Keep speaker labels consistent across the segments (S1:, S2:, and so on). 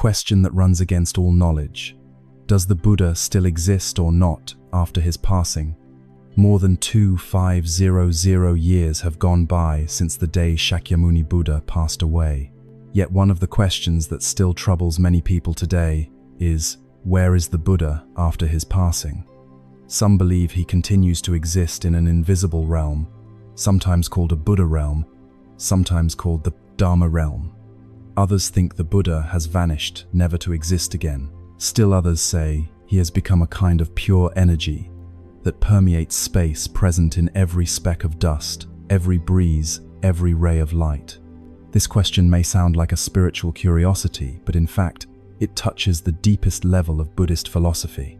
S1: question that runs against all knowledge. Does the Buddha still exist or not after his passing? More than 2500 years have gone by since the day Shakyamuni Buddha passed away. Yet one of the questions that still troubles many people today is, where is the Buddha after his passing? Some believe he continues to exist in an invisible realm, sometimes called a Buddha realm, sometimes called the Dharma realm. Others think the Buddha has vanished, never to exist again. Still others say he has become a kind of pure energy that permeates space, present in every speck of dust, every breeze, every ray of light. This question may sound like a spiritual curiosity, but in fact, it touches the deepest level of Buddhist philosophy.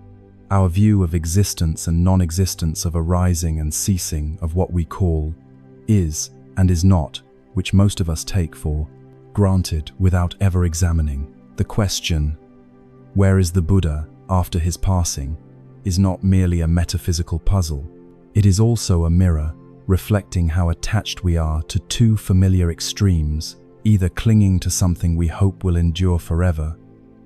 S1: Our view of existence and non-existence, of arising and ceasing, of what we call is and is not, which most of us take for granted without ever examining. The question, where is the Buddha after his passing, is not merely a metaphysical puzzle. It is also a mirror, reflecting how attached we are to two familiar extremes, either clinging to something we hope will endure forever,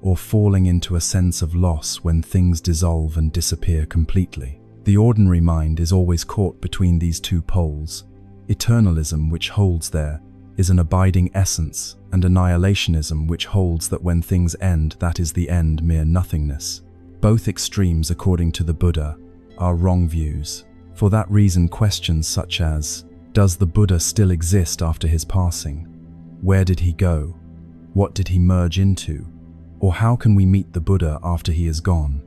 S1: or falling into a sense of loss when things dissolve and disappear completely. The ordinary mind is always caught between these two poles. Eternalism, which holds there, is an abiding essence, and annihilationism, which holds that when things end, that is the end, mere nothingness. Both extremes, according to the Buddha, are wrong views. For that reason, questions such as, does the Buddha still exist after his passing? Where did he go? What did he merge into? Or how can we meet the Buddha after he is gone,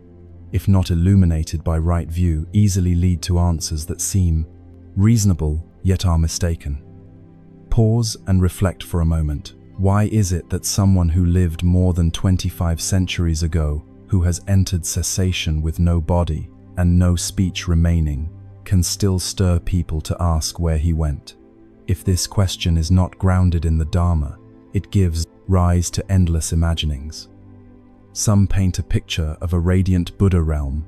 S1: if not illuminated by right view, easily lead to answers that seem reasonable yet are mistaken. Pause and reflect for a moment. Why is it that someone who lived more than 25 centuries ago, who has entered cessation with no body and no speech remaining, can still stir people to ask where he went? If this question is not grounded in the Dharma, it gives rise to endless imaginings. Some paint a picture of a radiant Buddha realm,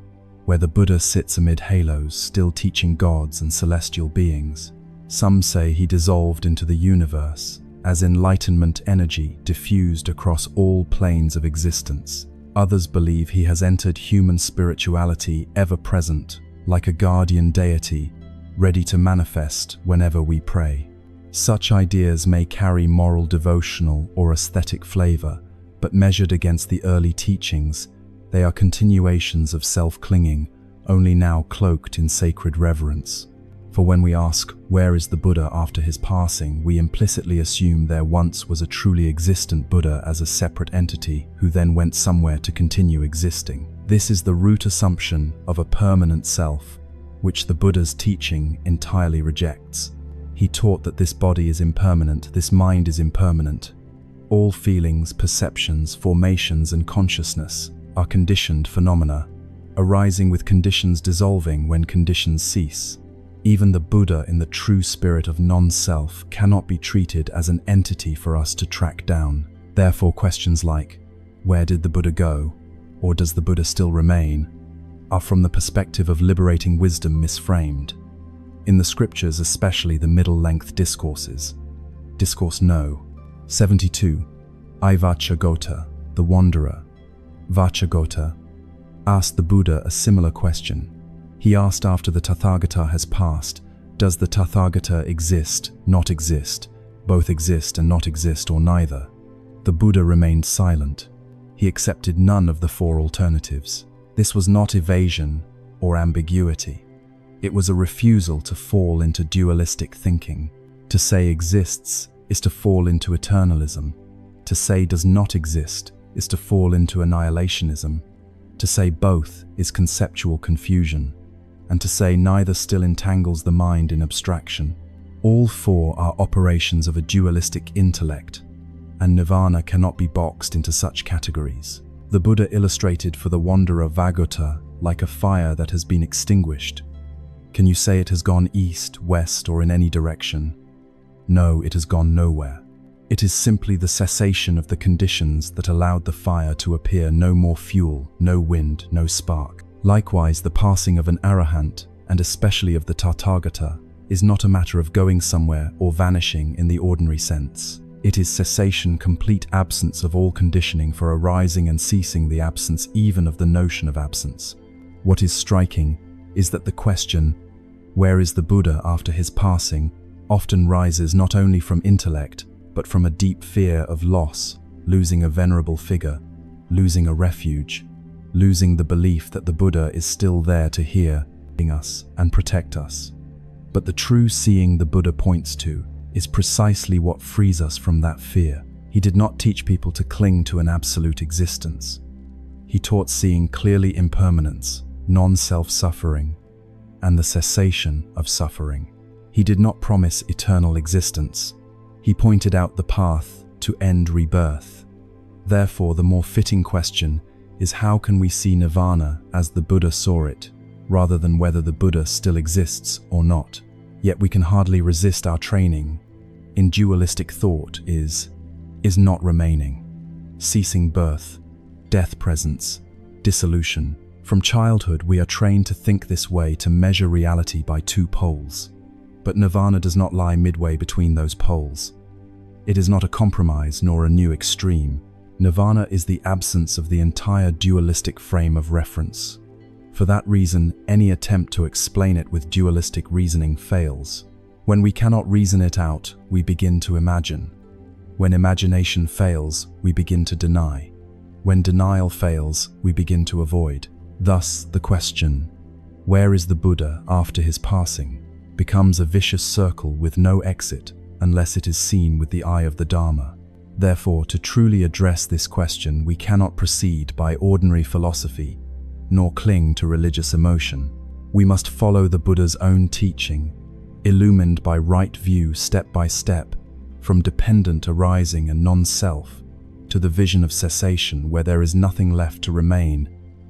S1: where the Buddha sits amid halos, still teaching gods and celestial beings. Some say he dissolved into the universe, as enlightenment energy diffused across all planes of existence. Others believe he has entered human spirituality, ever present, like a guardian deity, ready to manifest whenever we pray. Such ideas may carry moral, devotional, or aesthetic flavor, but measured against the early teachings, they are continuations of self-clinging, only now cloaked in sacred reverence. For when we ask, where is the Buddha after his passing, we implicitly assume there once was a truly existent Buddha as a separate entity who then went somewhere to continue existing. This is the root assumption of a permanent self, which the Buddha's teaching entirely rejects. He taught that this body is impermanent, this mind is impermanent. All feelings, perceptions, formations, and consciousness are conditioned phenomena, arising with conditions dissolving when conditions cease. Even the Buddha, in the true spirit of non-self, cannot be treated as an entity for us to track down. Therefore, questions like, where did the Buddha go, or does the Buddha still remain, are from the perspective of liberating wisdom misframed. In the scriptures, especially the middle-length discourses. Discourse No. 72. I Vachagota, the wanderer, Vachagota, asked the Buddha a similar question. He asked after the Tathagata has passed, does the Tathagata exist, not exist, both exist and not exist, or neither? The Buddha remained silent. He accepted none of the four alternatives. This was not evasion or ambiguity. It was a refusal to fall into dualistic thinking. To say exists is to fall into eternalism. To say does not exist is to fall into annihilationism. To say both is conceptual confusion. And to say neither still entangles the mind in abstraction. All four are operations of a dualistic intellect, and nirvana cannot be boxed into such categories. The Buddha illustrated for the wanderer Vagota like a fire that has been extinguished. Can you say it has gone east, west, or in any direction? No, it has gone nowhere. It is simply the cessation of the conditions that allowed the fire to appear. No more fuel, no wind, no spark. Likewise, the passing of an arahant, and especially of the Tathagata, is not a matter of going somewhere or vanishing in the ordinary sense. It is cessation, complete absence of all conditioning for arising and ceasing, the absence even of the notion of absence. What is striking is that the question, where is the Buddha after his passing, often rises not only from intellect, but from a deep fear of loss, losing a venerable figure, losing a refuge, losing the belief that the Buddha is still there to hear us and protect us. But the true seeing the Buddha points to is precisely what frees us from that fear. He did not teach people to cling to an absolute existence. He taught seeing clearly impermanence, non-self-suffering, and the cessation of suffering. He did not promise eternal existence. He pointed out the path to end rebirth. Therefore, the more fitting question is, how can we see nirvana as the Buddha saw it, rather than whether the Buddha still exists or not? Yet we can hardly resist our training in dualistic thought is not remaining, ceasing birth, death presence, dissolution. From childhood we are trained to think this way, to measure reality by two poles. But nirvana does not lie midway between those poles. It is not a compromise nor a new extreme. Nirvana is the absence of the entire dualistic frame of reference. For that reason, any attempt to explain it with dualistic reasoning fails. When we cannot reason it out, we begin to imagine. When imagination fails, we begin to deny. When denial fails, we begin to avoid. Thus, the question, where is the Buddha after his passing, becomes a vicious circle with no exit unless it is seen with the eye of the Dharma. Therefore, to truly address this question, we cannot proceed by ordinary philosophy, nor cling to religious emotion. We must follow the Buddha's own teaching, illumined by right view step by step, from dependent arising and non-self to the vision of cessation, where there is nothing left to remain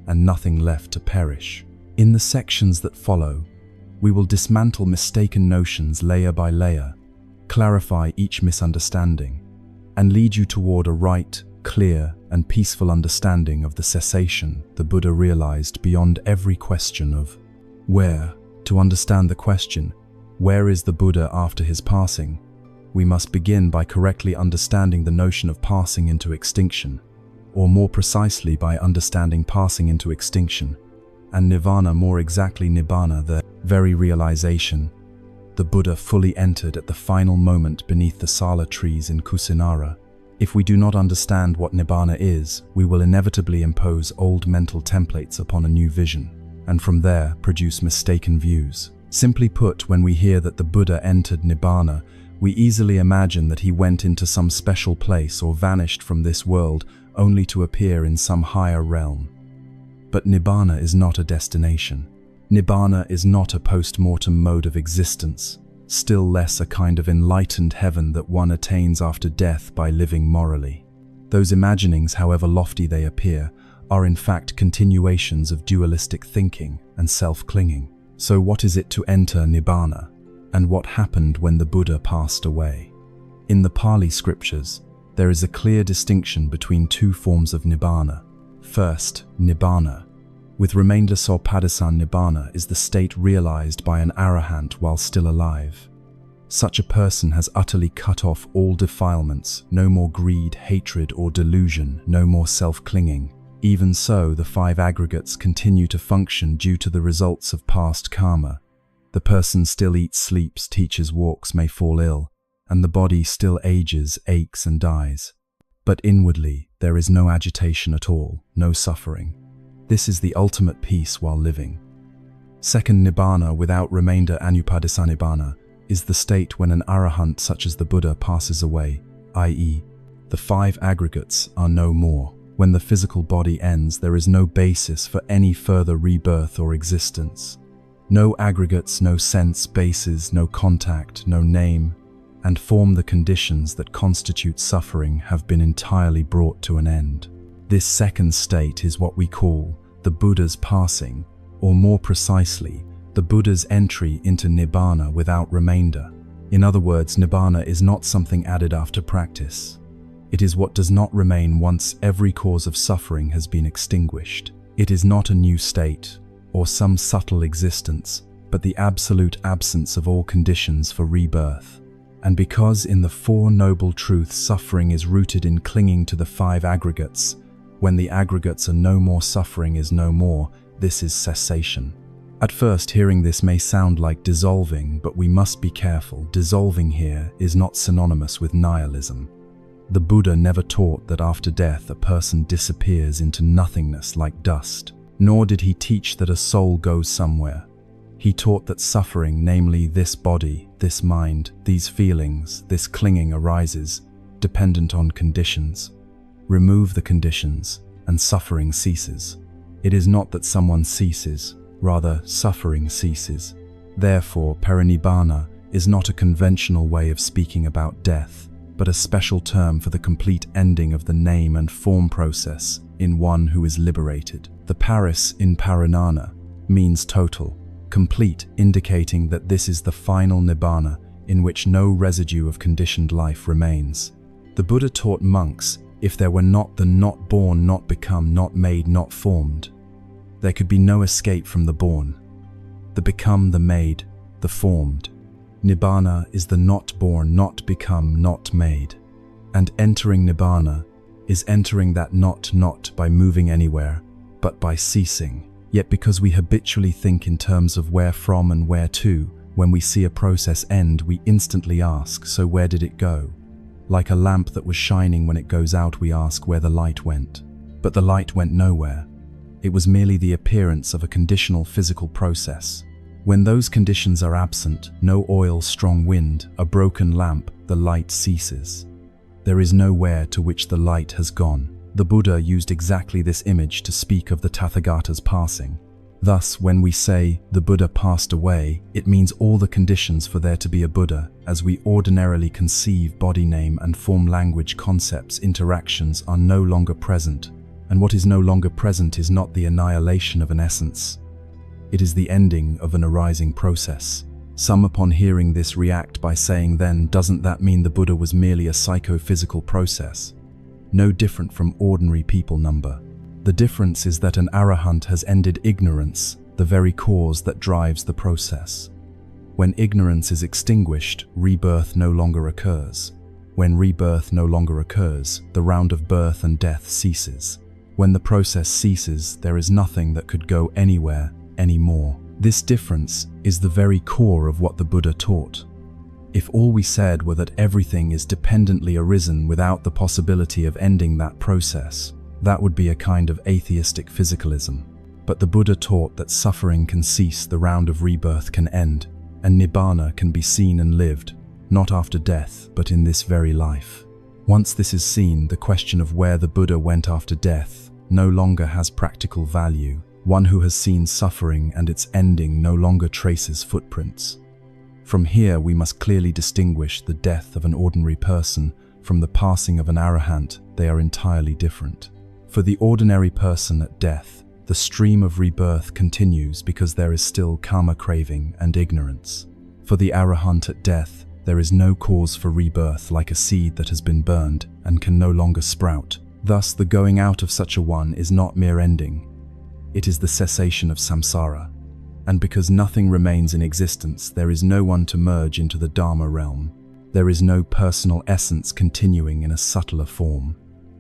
S1: and nothing left to perish. In the sections that follow, we will dismantle mistaken notions layer by layer, clarify each misunderstanding, and lead you toward a right, clear, and peaceful understanding of the cessation the Buddha realized beyond every question of where. To understand the question, where is the Buddha after his passing, we must begin by correctly understanding the notion of passing into extinction, or more precisely by understanding passing into extinction, and nirvana, more exactly nibbana, the very realization the Buddha fully entered at the final moment beneath the sala trees in Kusinara. If we do not understand what nibbana is, we will inevitably impose old mental templates upon a new vision, and from there produce mistaken views. Simply put, when we hear that the Buddha entered nibbana, we easily imagine that he went into some special place or vanished from this world only to appear in some higher realm. But nibbana is not a destination. Nibbana is not a post-mortem mode of existence, still less a kind of enlightened heaven that one attains after death by living morally. Those imaginings, however lofty they appear, are in fact continuations of dualistic thinking and self-clinging. So what is it to enter nibbana, and what happened when the Buddha passed away? In the Pali scriptures, there is a clear distinction between two forms of nibbana. First, nibbana, with remainder Sopadison nibbana, is the state realized by an arahant while still alive. Such a person has utterly cut off all defilements, no more greed, hatred, or delusion, no more self-clinging. Even so, the five aggregates continue to function due to the results of past karma. The person still eats, sleeps, teaches, walks, may fall ill, and the body still ages, aches, and dies. But inwardly, there is no agitation at all, no suffering. This is the ultimate peace while living. Second, nibbana without remainder anupadisa nibbana is the state when an arahant such as the Buddha passes away, i.e., the five aggregates are no more. When the physical body ends, there is no basis for any further rebirth or existence. No aggregates, no sense bases, no contact, no name, and form the conditions that constitute suffering have been entirely brought to an end. This second state is what we call the Buddha's passing, or more precisely, the Buddha's entry into nibbana without remainder. In other words, nibbana is not something added after practice. It is what does not remain once every cause of suffering has been extinguished. It is not a new state, or some subtle existence, but the absolute absence of all conditions for rebirth. And because in the Four Noble Truths suffering is rooted in clinging to the five aggregates, when the aggregates are no more, suffering is no more. This is cessation. At first, hearing this may sound like dissolving, but we must be careful. Dissolving here is not synonymous with nihilism. The Buddha never taught that after death a person disappears into nothingness like dust, nor did he teach that a soul goes somewhere. He taught that suffering, namely this body, this mind, these feelings, this clinging arises, dependent on conditions. Remove the conditions, and suffering ceases. It is not that someone ceases, rather suffering ceases. Therefore, parinibbana is not a conventional way of speaking about death, but a special term for the complete ending of the name and form process in one who is liberated. The paris in parinana means total, complete, indicating that this is the final nibbana in which no residue of conditioned life remains. The Buddha taught monks, if there were not the not born, not become, not made, not formed, there could be no escape from the born, the become, the made, the formed. Nibbana is the not born, not become, not made. And entering Nibbana is entering that not by moving anywhere, but by ceasing. Yet because we habitually think in terms of where from and where to, when we see a process end, we instantly ask, so where did it go? Like a lamp that was shining, when it goes out, we ask where the light went. But the light went nowhere. It was merely the appearance of a conditional physical process. When those conditions are absent, no oil, strong wind, a broken lamp, the light ceases. There is nowhere to which the light has gone. The Buddha used exactly this image to speak of the Tathagata's passing. Thus, when we say the Buddha passed away, it means all the conditions for there to be a Buddha, as we ordinarily conceive body, name and form, language, concepts, interactions, are no longer present. And what is no longer present is not the annihilation of an essence. It is the ending of an arising process. Some upon hearing this react by saying, then doesn't that mean the Buddha was merely a psychophysical process? No different from ordinary people number. The difference is that an arahant has ended ignorance, the very cause that drives the process. When ignorance is extinguished, rebirth no longer occurs. When rebirth no longer occurs, the round of birth and death ceases. When the process ceases, there is nothing that could go anywhere anymore. This difference is the very core of what the Buddha taught. If all we said were that everything is dependently arisen without the possibility of ending that process, that would be a kind of atheistic physicalism. But the Buddha taught that suffering can cease, the round of rebirth can end, and Nibbana can be seen and lived, not after death, but in this very life. Once this is seen, the question of where the Buddha went after death no longer has practical value. One who has seen suffering and its ending no longer traces footprints. From here we must clearly distinguish the death of an ordinary person from the passing of an arahant. They are entirely different. For the ordinary person at death, the stream of rebirth continues because there is still karma, craving and ignorance. For the arahant at death, there is no cause for rebirth, like a seed that has been burned and can no longer sprout. Thus the going out of such a one is not mere ending. It is the cessation of samsara. And because nothing remains in existence, there is no one to merge into the Dharma realm. There is no personal essence continuing in a subtler form.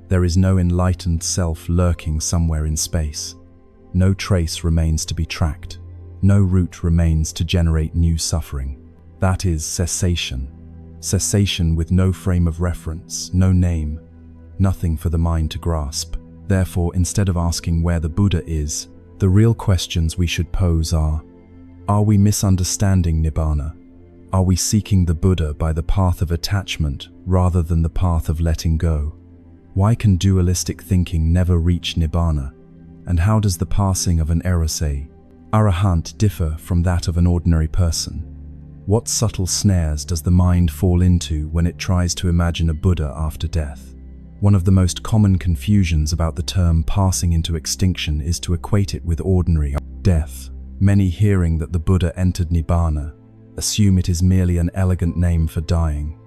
S1: There is no enlightened self lurking somewhere in space. No trace remains to be tracked. No root remains to generate new suffering. That is cessation. Cessation with no frame of reference, no name, nothing for the mind to grasp. Therefore, instead of asking where the Buddha is, the real questions we should pose are we misunderstanding Nibbana? Are we seeking the Buddha by the path of attachment rather than the path of letting go? Why can dualistic thinking never reach Nibbana? And how does the passing of an arahant differ from that of an ordinary person? What subtle snares does the mind fall into when it tries to imagine a Buddha after death? One of the most common confusions about the term passing into extinction is to equate it with ordinary death. Many, hearing that the Buddha entered Nibbana, assume it is merely an elegant name for dying,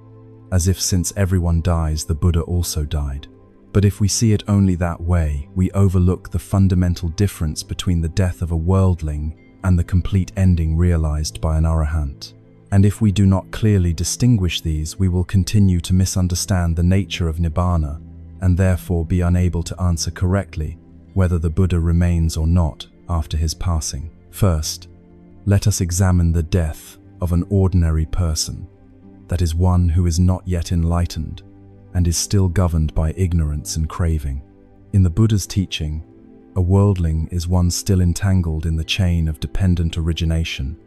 S1: as if since everyone dies, the Buddha also died. But if we see it only that way, we overlook the fundamental difference between the death of a worldling and the complete ending realized by an arahant. And if we do not clearly distinguish these, we will continue to misunderstand the nature of Nibbana and therefore be unable to answer correctly whether the Buddha remains or not after his passing. First, let us examine the death of an ordinary person, that is, one who is not yet enlightened and is still governed by ignorance and craving. In the Buddha's teaching, a worldling is one still entangled in the chain of dependent origination,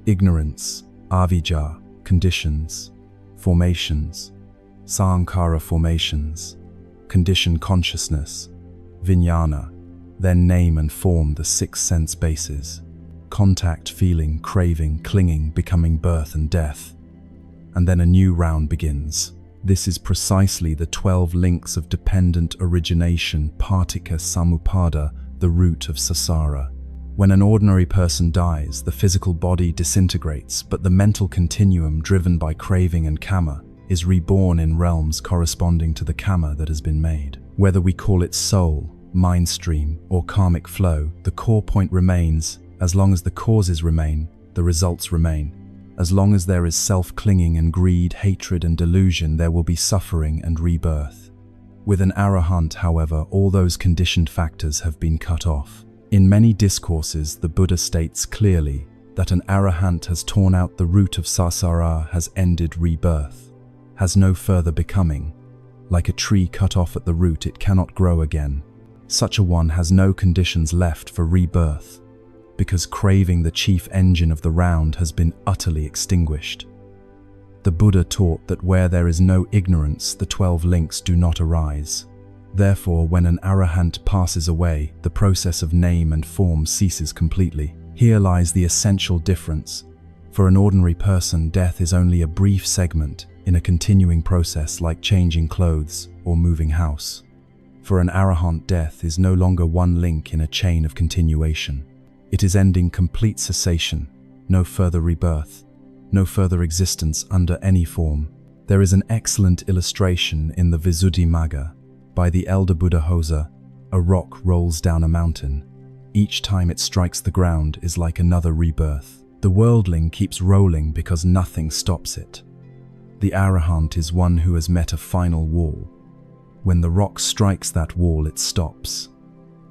S1: ignorance, avijja, conditions, formations, sankhara formations, conditioned consciousness, vijnana, then name and form the 6 sense bases, contact, feeling, craving, clinging, becoming, birth and death. And then a new round begins. This is precisely the 12 links of dependent origination, paticca samuppada, the root of samsara. When an ordinary person dies, the physical body disintegrates, but the mental continuum driven by craving and kama is reborn in realms corresponding to the kama that has been made. Whether we call it soul, mind stream, or karmic flow, the core point remains. As long as the causes remain, the results remain. As long as there is self-clinging and greed, hatred and delusion, there will be suffering and rebirth. With an arahant, however, all those conditioned factors have been cut off. In many discourses, the Buddha states clearly that an arahant has torn out the root of samsara, has ended rebirth, has no further becoming. Like a tree cut off at the root, it cannot grow again. Such a one has no conditions left for rebirth, because craving, the chief engine of the round, has been utterly extinguished. The Buddha taught that where there is no ignorance, the 12 links do not arise. Therefore, when an arahant passes away, the process of name and form ceases completely. Here lies the essential difference. For an ordinary person, death is only a brief segment in a continuing process like changing clothes or moving house. For an arahant, death is no longer one link in a chain of continuation. It is ending complete cessation, no further rebirth, no further existence under any form. There is an excellent illustration in the Visuddhimagga by the elder Buddha Hosa. A rock rolls down a mountain. Each time it strikes the ground is like another rebirth. The worldling keeps rolling because nothing stops it. The arahant is one who has met a final wall. When the rock strikes that wall, it stops.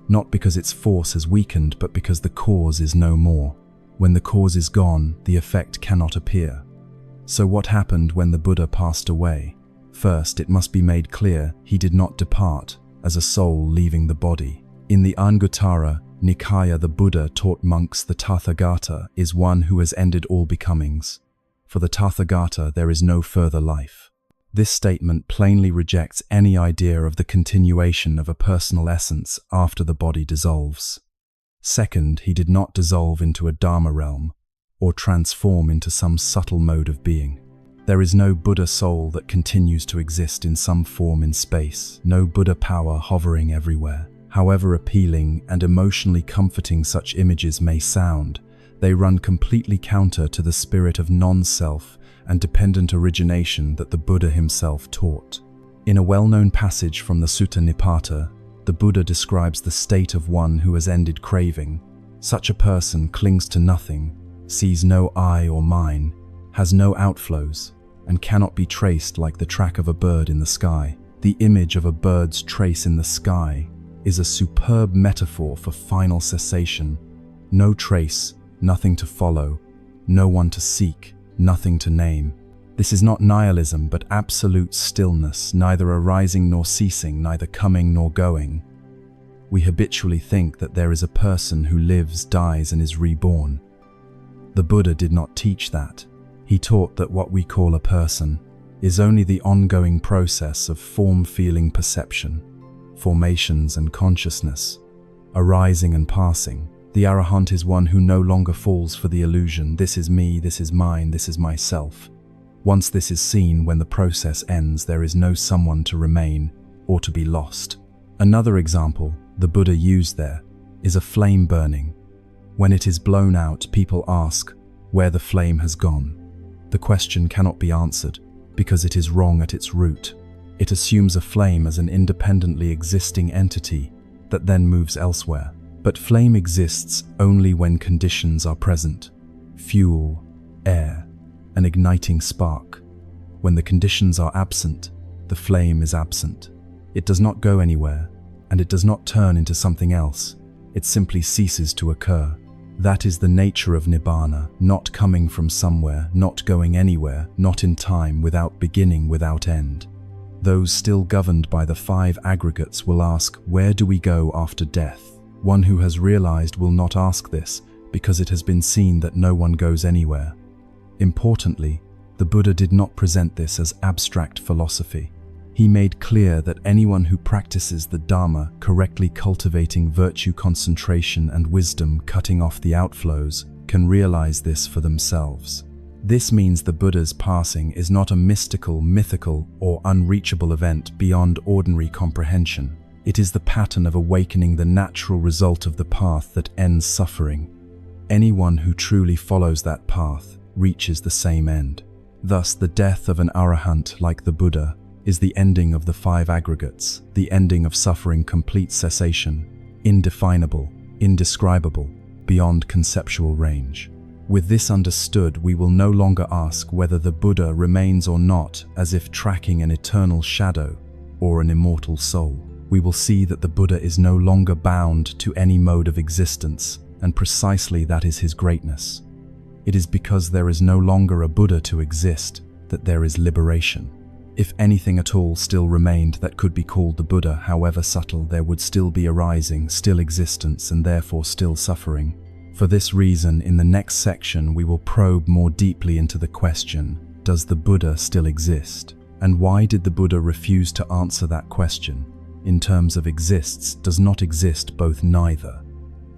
S1: Not because its force has weakened, but because the cause is no more. When the cause is gone, the effect cannot appear. So what happened when the Buddha passed away? First, it must be made clear he did not depart as a soul leaving the body. In the Anguttara Nikaya, the Buddha taught monks the Tathagata is one who has ended all becomings. For the Tathagata, there is no further life. This statement plainly rejects any idea of the continuation of a personal essence after the body dissolves. Second, he did not dissolve into a Dharma realm or transform into some subtle mode of being. There is no Buddha soul that continues to exist in some form in space, no Buddha power hovering everywhere. However appealing and emotionally comforting such images may sound, they run completely counter to the spirit of non-self and dependent origination that the Buddha himself taught. In a well-known passage from the Sutta Nipata, the Buddha describes the state of one who has ended craving. Such a person clings to nothing, sees no I or mine, has no outflows, and cannot be traced like the track of a bird in the sky. The image of a bird's trace in the sky is a superb metaphor for final cessation. No trace, nothing to follow, no one to seek, nothing to name. This is not nihilism, but absolute stillness, neither arising nor ceasing, neither coming nor going. We habitually think that there is a person who lives, dies, and is reborn. The Buddha did not teach that. He taught that what we call a person is only the ongoing process of form, feeling, perception, formations and consciousness, arising and passing. The arahant is one who no longer falls for the illusion, this is me, this is mine, this is myself. Once this is seen, when the process ends, there is no someone to remain or to be lost. Another example the Buddha used there is a flame burning. When it is blown out, people ask where the flame has gone. The question cannot be answered because it is wrong at its root. It assumes a flame as an independently existing entity that then moves elsewhere. But flame exists only when conditions are present: fuel, air, an igniting spark. When the conditions are absent, the flame is absent. It does not go anywhere, and it does not turn into something else. It simply ceases to occur. That is the nature of Nibbana, not coming from somewhere, not going anywhere, not in time, without beginning, without end. Those still governed by the five aggregates will ask, where do we go after death? One who has realized will not ask this, because it has been seen that no one goes anywhere. Importantly, the Buddha did not present this as abstract philosophy. He made clear that anyone who practices the Dharma, correctly cultivating virtue, concentration, and wisdom, cutting off the outflows, can realize this for themselves. This means the Buddha's passing is not a mystical, mythical, or unreachable event beyond ordinary comprehension. It is the pattern of awakening, the natural result of the path that ends suffering. Anyone who truly follows that path reaches the same end. Thus, the death of an arahant like the Buddha is the ending of the five aggregates, the ending of suffering, complete cessation, indefinable, indescribable, beyond conceptual range. With this understood, we will no longer ask whether the Buddha remains or not as if tracking an eternal shadow or an immortal soul. We will see that the Buddha is no longer bound to any mode of existence, and precisely that is his greatness. It is because there is no longer a Buddha to exist that there is liberation. If anything at all still remained that could be called the Buddha, however subtle, there would still be arising, still existence, and therefore still suffering. For this reason, in the next section we will probe more deeply into the question, does the Buddha still exist? And why did the Buddha refuse to answer that question? In terms of exists, does not exist, both neither.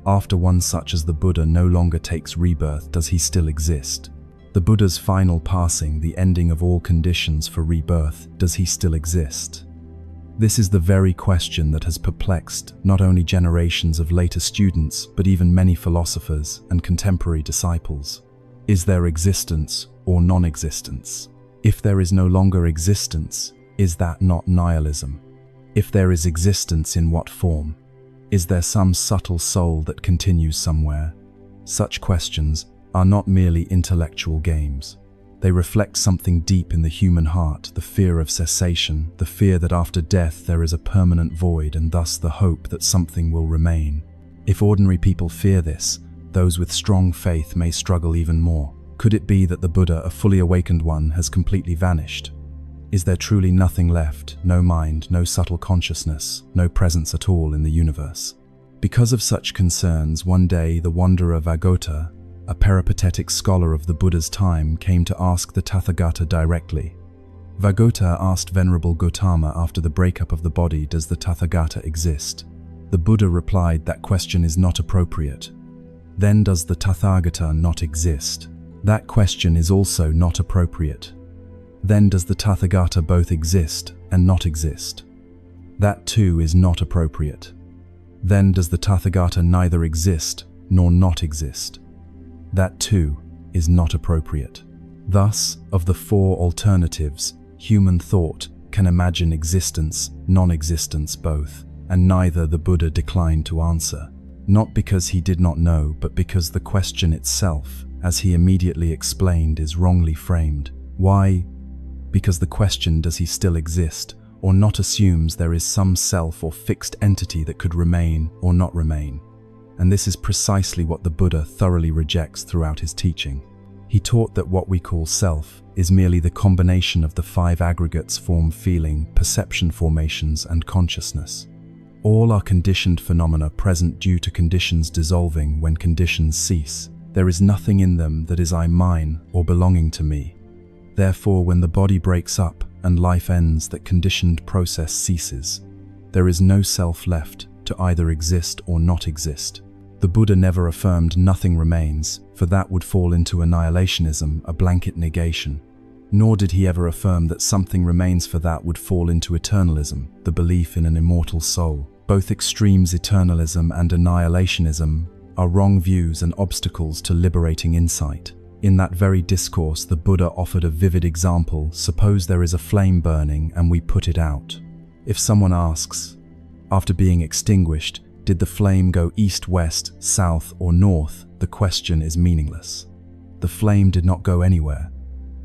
S1: After one such as the Buddha no longer takes rebirth, does he still exist? The Buddha's final passing, the ending of all conditions for rebirth, does he still exist? This is the very question that has perplexed not only generations of later students, but even many philosophers and contemporary disciples. Is there existence or non-existence? If there is no longer existence, is that not nihilism? If there is existence, in what form? Is there some subtle soul that continues somewhere? Such questions are not merely intellectual games. They reflect something deep in the human heart, the fear of cessation, the fear that after death there is a permanent void, and thus the hope that something will remain. If ordinary people fear this, those with strong faith may struggle even more. Could it be that the Buddha, a fully awakened one, has completely vanished? Is there truly nothing left, no mind, no subtle consciousness, no presence at all in the universe? Because of such concerns, one day the wanderer Vagota, a peripatetic scholar of the Buddha's time, came to ask the Tathagata directly. Vagota asked Venerable Gautama, after the breakup of the body, does the Tathagata exist? The Buddha replied, that question is not appropriate. Then does the Tathagata not exist? That question is also not appropriate. Then does the Tathagata both exist and not exist? That too is not appropriate. Then does the Tathagata neither exist nor not exist? That too is not appropriate. Thus, of the four alternatives, human thought can imagine existence, non-existence both, and neither the Buddha declined to answer. Not because he did not know, but because the question itself, as he immediately explained, is wrongly framed. Why? Because the question, does he still exist, or not, assumes there is some self or fixed entity that could remain or not remain. And this is precisely what the Buddha thoroughly rejects throughout his teaching. He taught that what we call self is merely the combination of the five aggregates: form, feeling, perception formations, and consciousness. All are conditioned phenomena present due to conditions dissolving when conditions cease. There is nothing in them that is I, mine, or belonging to me. Therefore, when the body breaks up and life ends, that conditioned process ceases. There is no self left to either exist or not exist. The Buddha never affirmed nothing remains, for that would fall into annihilationism, a blanket negation. Nor did he ever affirm that something remains, for that would fall into eternalism, the belief in an immortal soul. Both extremes, eternalism and annihilationism, are wrong views and obstacles to liberating insight. In that very discourse, the Buddha offered a vivid example. Suppose there is a flame burning and we put it out. If someone asks, after being extinguished, did the flame go east, west, south, or north? The question is meaningless. The flame did not go anywhere.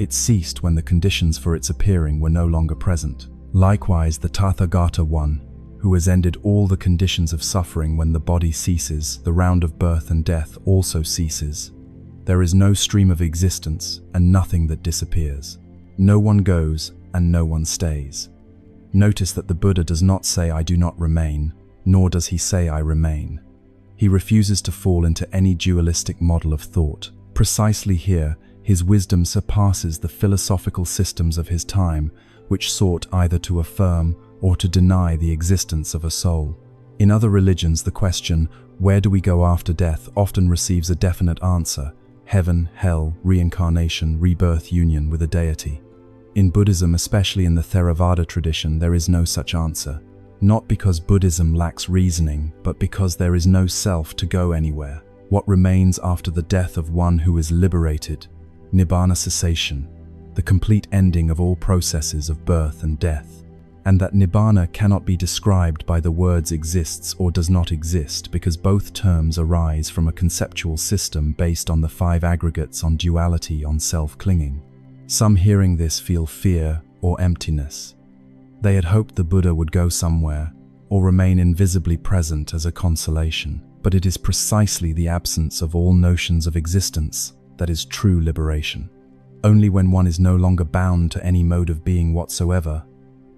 S1: It ceased when the conditions for its appearing were no longer present. Likewise, the Tathagata one, who has ended all the conditions of suffering when the body ceases, the round of birth and death also ceases. There is no stream of existence and nothing that disappears. No one goes and no one stays. Notice that the Buddha does not say I do not remain, nor does he say I remain. He refuses to fall into any dualistic model of thought. Precisely here, his wisdom surpasses the philosophical systems of his time, which sought either to affirm or to deny the existence of a soul. In other religions, the question, where do we go after death, often receives a definite answer: heaven, hell, reincarnation, rebirth, union with a deity. In Buddhism, especially in the Theravada tradition, there is no such answer. Not because Buddhism lacks reasoning, but because there is no self to go anywhere. What remains after the death of one who is liberated? Nibbana, cessation, the complete ending of all processes of birth and death. And that Nibbana cannot be described by the words exists or does not exist, because both terms arise from a conceptual system based on the 5 aggregates on duality, on self-clinging. Some hearing this feel fear or emptiness. They had hoped the Buddha would go somewhere or remain invisibly present as a consolation. But it is precisely the absence of all notions of existence that is true liberation. Only when one is no longer bound to any mode of being whatsoever,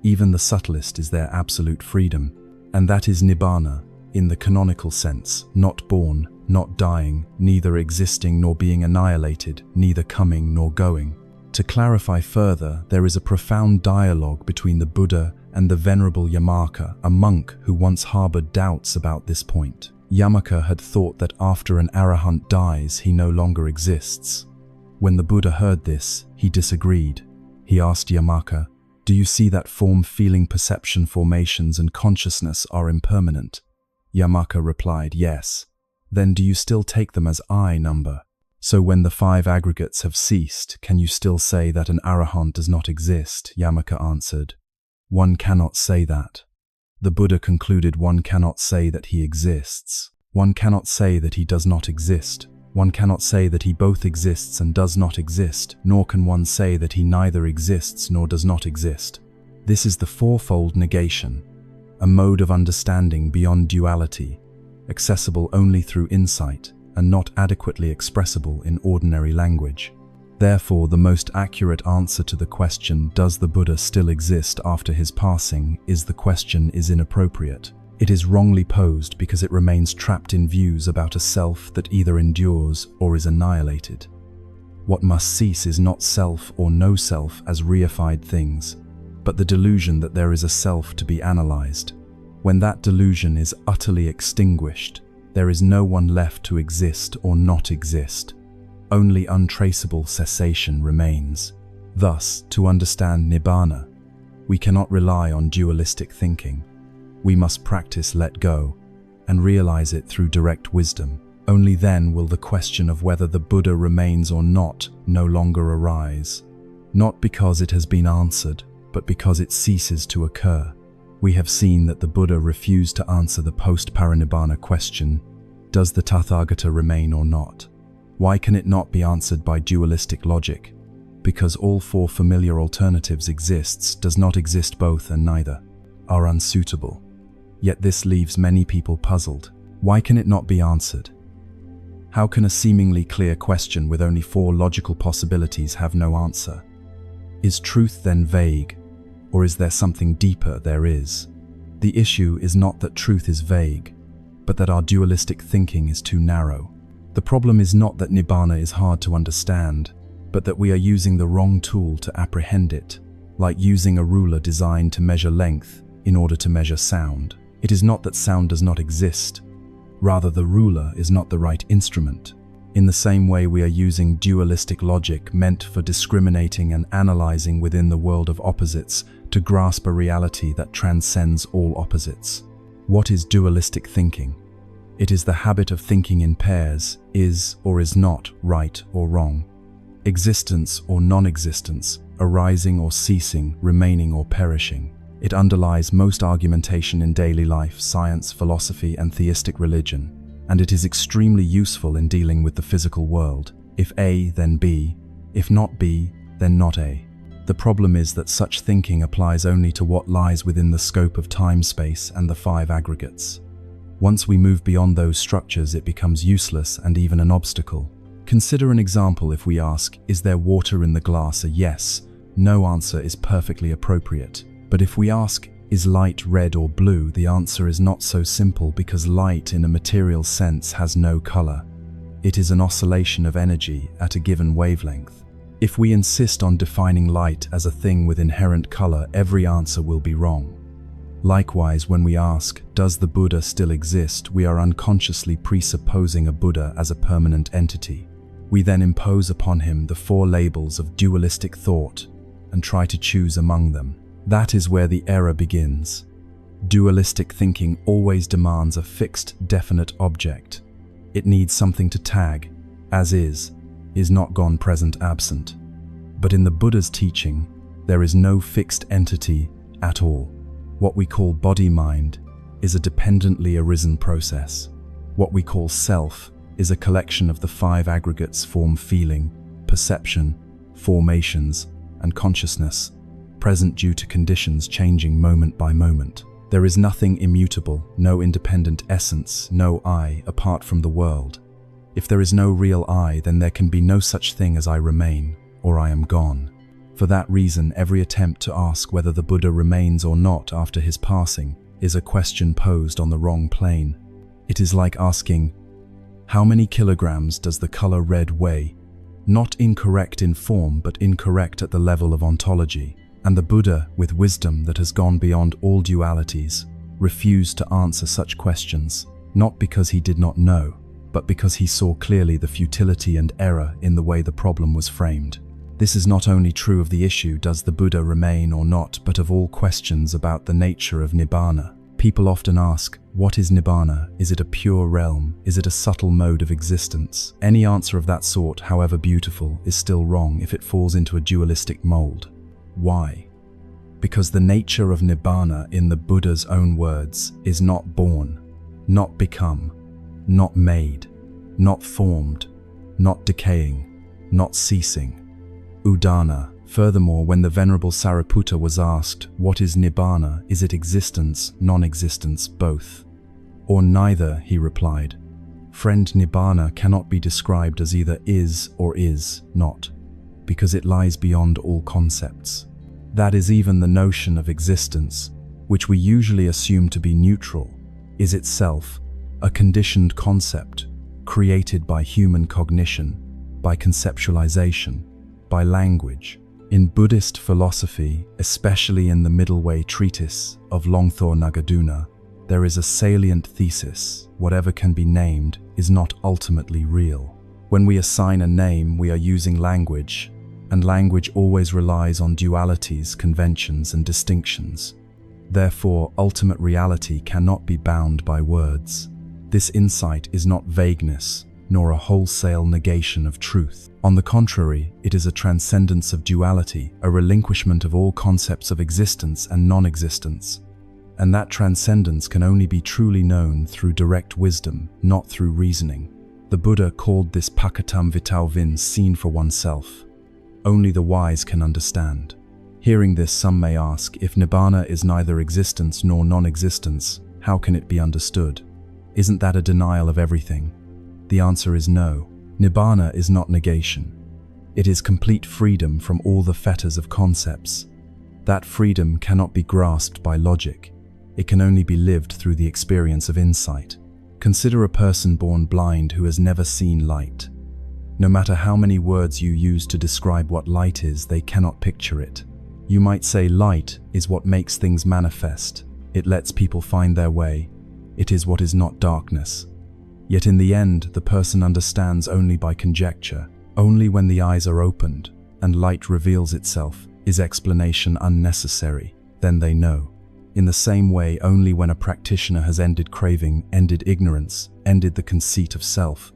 S1: even the subtlest, is there absolute freedom. And that is Nibbana, in the canonical sense, not born, not dying, neither existing nor being annihilated, neither coming nor going. To clarify further, there is a profound dialogue between the Buddha and the Venerable Yamaka, a monk who once harbored doubts about this point. Yamaka had thought that after an arahant dies, he no longer exists. When the Buddha heard this, he disagreed. He asked Yamaka, "Do you see that form, feeling, perception, formations, and consciousness are impermanent?" Yamaka replied, "Yes." "Then do you still take them as I number? So when the 5 aggregates have ceased, can you still say that an arahant does not exist?" Yamaka answered, "One cannot say that." The Buddha concluded, one cannot say that he exists. One cannot say that he does not exist. One cannot say that he both exists and does not exist, nor can one say that he neither exists nor does not exist. This is the 4-fold negation, a mode of understanding beyond duality, accessible only through insight and not adequately expressible in ordinary language. Therefore, the most accurate answer to the question, does the Buddha still exist after his passing, is the question is inappropriate. It is wrongly posed because it remains trapped in views about a self that either endures or is annihilated. What must cease is not self or no self as reified things, but the delusion that there is a self to be analyzed. When that delusion is utterly extinguished, there is no one left to exist or not exist. Only untraceable cessation remains. Thus, to understand Nibbana, we cannot rely on dualistic thinking. We must practice let go and realize it through direct wisdom. Only then will the question of whether the Buddha remains or not no longer arise. Not because it has been answered, but because it ceases to occur. We have seen that the Buddha refused to answer the post-parinibbana question, does the Tathagata remain or not? Why can it not be answered by dualistic logic? Because all 4 familiar alternatives exists, does not exist both, and neither are unsuitable. Yet this leaves many people puzzled. Why can it not be answered? How can a seemingly clear question with only 4 logical possibilities have no answer? Is truth then vague, or is there something deeper? There is. The issue is not that truth is vague, but that our dualistic thinking is too narrow. The problem is not that Nibbana is hard to understand, but that we are using the wrong tool to apprehend it, like using a ruler designed to measure length in order to measure sound. It is not that sound does not exist, rather the ruler is not the right instrument. In the same way, we are using dualistic logic meant for discriminating and analyzing within the world of opposites to grasp a reality that transcends all opposites. What is dualistic thinking? It is the habit of thinking in pairs, is or is not right or wrong, existence or non-existence, arising or ceasing, remaining or perishing. It underlies most argumentation in daily life, science, philosophy, and theistic religion, and it is extremely useful in dealing with the physical world. If A, then B. If not B, then not A. The problem is that such thinking applies only to what lies within the scope of time, space, and the five aggregates. Once we move beyond those structures, it becomes useless and even an obstacle. Consider an example. If we ask, is there water in the glass? A yes, no answer is perfectly appropriate. But if we ask, is light red or blue? The answer is not so simple, because light in a material sense has no color. It is an oscillation of energy at a given wavelength. If we insist on defining light as a thing with inherent color, every answer will be wrong. Likewise, when we ask, does the Buddha still exist? We are unconsciously presupposing a Buddha as a permanent entity. We then impose upon him the four labels of dualistic thought and try to choose among them. That is where the error begins. Dualistic thinking always demands a fixed, definite object. It needs something to tag, as is not gone, present, absent. But in the Buddha's teaching, there is no fixed entity at all. What we call body-mind is a dependently arisen process. What we call self is a collection of the five aggregates: form, feeling, perception, formations, and consciousness, present due to conditions changing moment by moment. There is nothing immutable, no independent essence, no I apart from the world. If there is no real I, then there can be no such thing as I remain or I am gone. For that reason, every attempt to ask whether the Buddha remains or not after his passing is a question posed on the wrong plane. It is like asking, how many kilograms does the color red weigh? Not incorrect in form, but incorrect at the level of ontology. And the Buddha, with wisdom that has gone beyond all dualities, refused to answer such questions, not because he did not know, but because he saw clearly the futility and error in the way the problem was framed. This is not only true of the issue, does the Buddha remain or not, but of all questions about the nature of Nibbana. People often ask, what is Nibbana? Is it a pure realm? Is it a subtle mode of existence? Any answer of that sort, however beautiful, is still wrong if it falls into a dualistic mold. Why? Because the nature of Nibbana, in the Buddha's own words, is not born, not become, not made, not formed, not decaying, not ceasing. Udana. Furthermore, when the Venerable Sariputta was asked, what is Nibbana? Is it existence, non-existence, both? Or neither, he replied. Friend, Nibbana cannot be described as either is or is not, because it lies beyond all concepts. That is, even the notion of existence, which we usually assume to be neutral, is itself a conditioned concept created by human cognition, by conceptualization, by language. In Buddhist philosophy, especially in the Middle Way treatise of Longthor Nagaduna, there is a salient thesis: whatever can be named is not ultimately real. When we assign a name, we are using language, and language always relies on dualities, conventions, and distinctions. Therefore, ultimate reality cannot be bound by words. This insight is not vagueness, nor a wholesale negation of truth. On the contrary, it is a transcendence of duality, a relinquishment of all concepts of existence and non-existence. And that transcendence can only be truly known through direct wisdom, not through reasoning. The Buddha called this pakatam vitau vin, seen for oneself. Only the wise can understand. Hearing this, some may ask, if Nibbana is neither existence nor non-existence, how can it be understood? Isn't that a denial of everything? The answer is no. Nibbana is not negation. It is complete freedom from all the fetters of concepts. That freedom cannot be grasped by logic. It can only be lived through the experience of insight. Consider a person born blind who has never seen light. No matter how many words you use to describe what light is, they cannot picture it. You might say light is what makes things manifest. It lets people find their way. It is what is not darkness. Yet in the end, the person understands only by conjecture. Only when the eyes are opened and light reveals itself is explanation unnecessary. Then they know. In the same way, only when a practitioner has ended craving, ended ignorance, ended the conceit of self,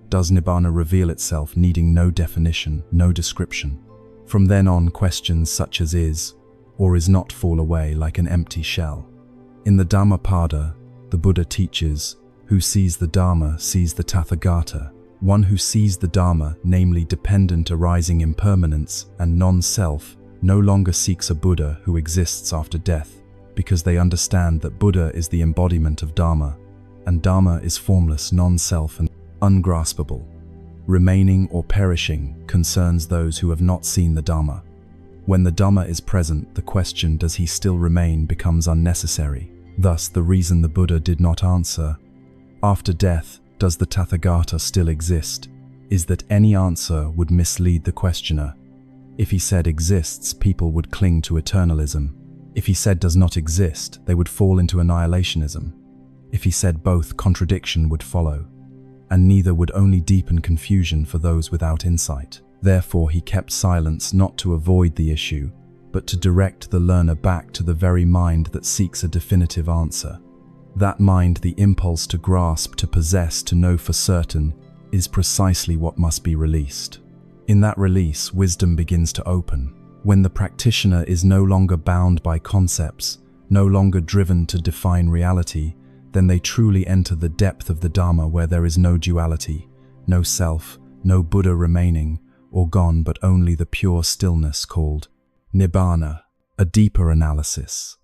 S1: does Nibbana reveal itself, needing no definition, no description. From then on, questions such as is or is not fall away like an empty shell. In the Dhammapada, the Buddha teaches, who sees the Dharma sees the Tathagata. One who sees the Dharma, namely dependent arising impermanence and non-self, no longer seeks a Buddha who exists after death, because they understand that Buddha is the embodiment of Dharma, and Dharma is formless, non-self, and ungraspable. Remaining or perishing concerns those who have not seen the Dharma. When the Dhamma is present, the question, does he still remain, becomes unnecessary. Thus, the reason the Buddha did not answer, after death, does the Tathagata still exist, is that any answer would mislead the questioner. If he said exists, people would cling to eternalism. If he said does not exist, they would fall into annihilationism. If he said both, contradiction would follow, and neither would only deepen confusion for those without insight. Therefore, he kept silence not to avoid the issue, but to direct the learner back to the very mind that seeks a definitive answer. That mind, the impulse to grasp, to possess, to know for certain, is precisely what must be released. In that release, wisdom begins to open. When the practitioner is no longer bound by concepts, no longer driven to define reality, then they truly enter the depth of the Dharma where there is no duality, no self, no Buddha remaining or gone, but only the pure stillness called Nibbana. A deeper analysis.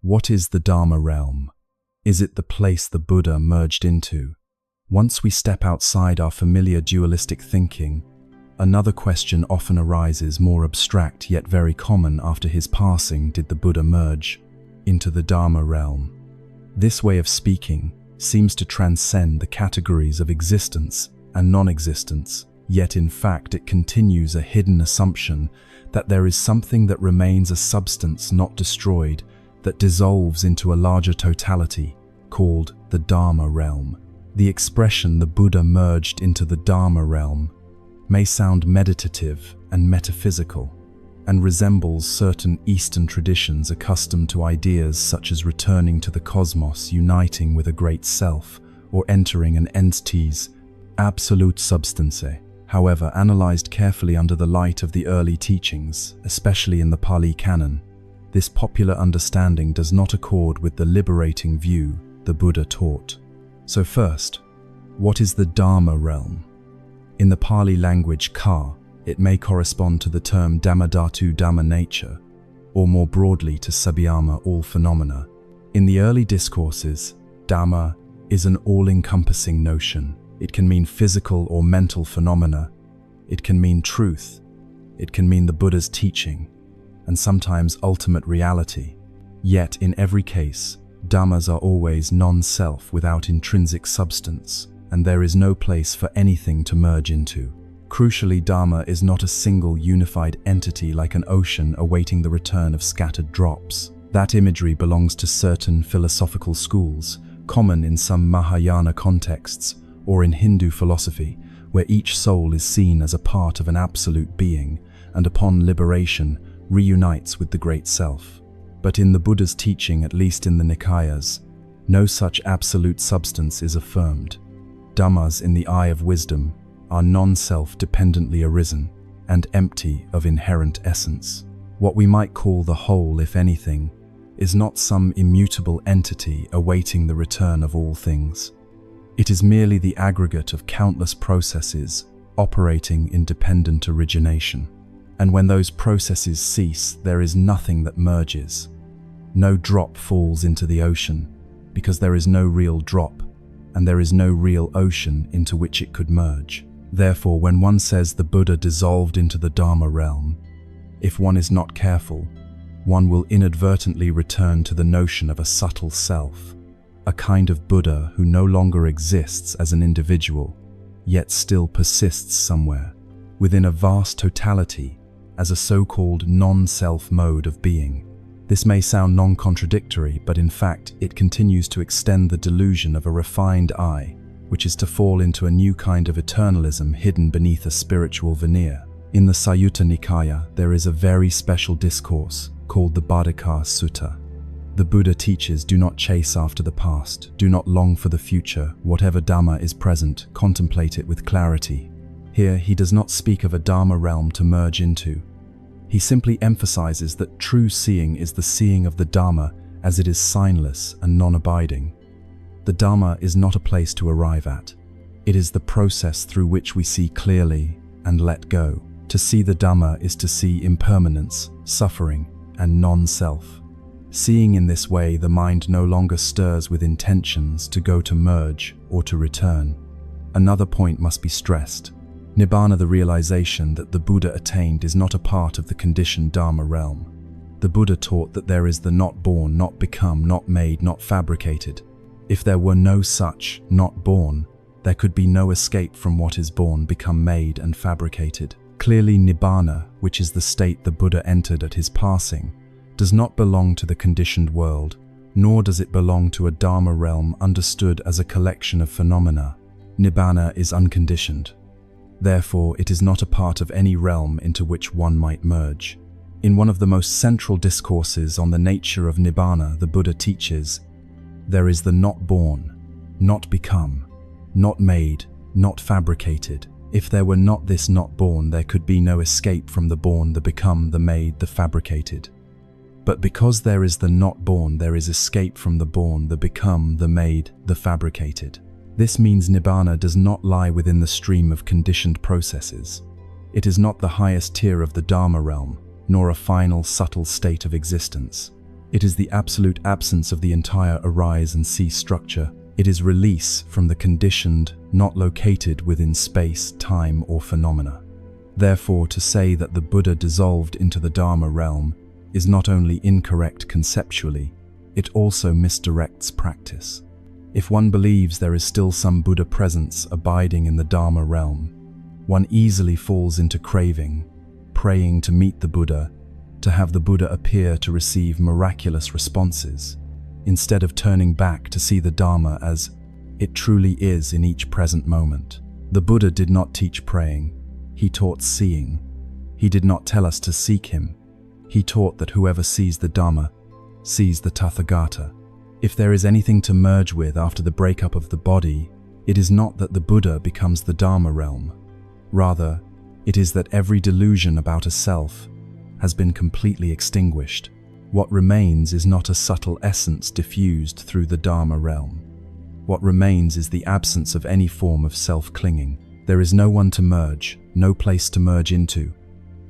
S1: What is the Dharma realm? Is it the place the Buddha merged into? Once we step outside our familiar dualistic thinking, another question often arises, more abstract yet very common after his passing: did the Buddha merge into the Dharma realm? This way of speaking seems to transcend the categories of existence and non-existence, yet in fact it continues a hidden assumption that there is something that remains a substance not destroyed, that dissolves into a larger totality, called the Dharma realm. The expression "the Buddha merged into the Dharma realm" may sound meditative and metaphysical, and resembles certain Eastern traditions accustomed to ideas such as returning to the cosmos, uniting with a great self, or entering an entity's absolute substance. However, analyzed carefully under the light of the early teachings, especially in the Pali Canon, this popular understanding does not accord with the liberating view the Buddha taught. So first, what is the Dharma realm? In the Pali language ka, it may correspond to the term Dhammadhatu, Dhamma nature, or more broadly to Sabhyama, all phenomena. In the early discourses, Dhamma is an all-encompassing notion. It can mean physical or mental phenomena. It can mean truth. It can mean the Buddha's teaching, and sometimes ultimate reality. Yet, in every case, Dhammas are always non-self without intrinsic substance, and there is no place for anything to merge into. Crucially, Dharma is not a single unified entity like an ocean awaiting the return of scattered drops. That imagery belongs to certain philosophical schools, common in some Mahayana contexts, or in Hindu philosophy, where each soul is seen as a part of an absolute being, and upon liberation reunites with the Great Self. But in the Buddha's teaching, at least in the Nikayas, no such absolute substance is affirmed. Dhammas, in the eye of wisdom, are non-self dependently arisen, and empty of inherent essence. What we might call the whole, if anything, is not some immutable entity awaiting the return of all things. It is merely the aggregate of countless processes operating in dependent origination. And when those processes cease, there is nothing that merges. No drop falls into the ocean, because there is no real drop, and there is no real ocean into which it could merge. Therefore, when one says the Buddha dissolved into the Dharma realm, if one is not careful, one will inadvertently return to the notion of a subtle self, a kind of Buddha who no longer exists as an individual, yet still persists somewhere, within a vast totality, as a so-called non-self mode of being. This may sound non-contradictory, but in fact it continues to extend the delusion of a refined I, which is to fall into a new kind of eternalism hidden beneath a spiritual veneer. In the Sayutta Nikaya, there is a very special discourse called the Bhaddaka Sutta. The Buddha teaches, do not chase after the past, do not long for the future, whatever Dhamma is present, contemplate it with clarity. Here, he does not speak of a Dharma realm to merge into. He simply emphasizes that true seeing is the seeing of the Dharma as it is signless and non-abiding. The Dharma is not a place to arrive at. It is the process through which we see clearly and let go. To see the Dhamma is to see impermanence, suffering, and non-self. Seeing in this way, the mind no longer stirs with intentions to go to merge or to return. Another point must be stressed. Nibbana, the realization that the Buddha attained, is not a part of the conditioned Dharma realm. The Buddha taught that there is the not born, not become, not made, not fabricated. If there were no such not born, there could be no escape from what is born, become, made, and fabricated. Clearly, Nibbana, which is the state the Buddha entered at his passing, does not belong to the conditioned world, nor does it belong to a Dharma realm understood as a collection of phenomena. Nibbana is unconditioned. Therefore, it is not a part of any realm into which one might merge. In one of the most central discourses on the nature of Nibbana, the Buddha teaches, "There is the not born, not become, not made, not fabricated. If there were not this not born, there could be no escape from the born, the become, the made, the fabricated. But because there is the not born, there is escape from the born, the become, the made, the fabricated." This means Nibbana does not lie within the stream of conditioned processes. It is not the highest tier of the Dharma realm, nor a final, subtle state of existence. It is the absolute absence of the entire arise and cease structure. It is release from the conditioned, not located within space, time, or phenomena. Therefore, to say that the Buddha dissolved into the Dharma realm is not only incorrect conceptually, it also misdirects practice. If one believes there is still some Buddha presence abiding in the Dharma realm, one easily falls into craving, praying to meet the Buddha, to have the Buddha appear to receive miraculous responses, instead of turning back to see the Dharma as it truly is in each present moment. The Buddha did not teach praying, he taught seeing. He did not tell us to seek him. He taught that whoever sees the Dhamma sees the Tathagata. If there is anything to merge with after the breakup of the body, it is not that the Buddha becomes the Dharma realm. Rather, it is that every delusion about a self has been completely extinguished. What remains is not a subtle essence diffused through the Dharma realm. What remains is the absence of any form of self-clinging. There is no one to merge, no place to merge into,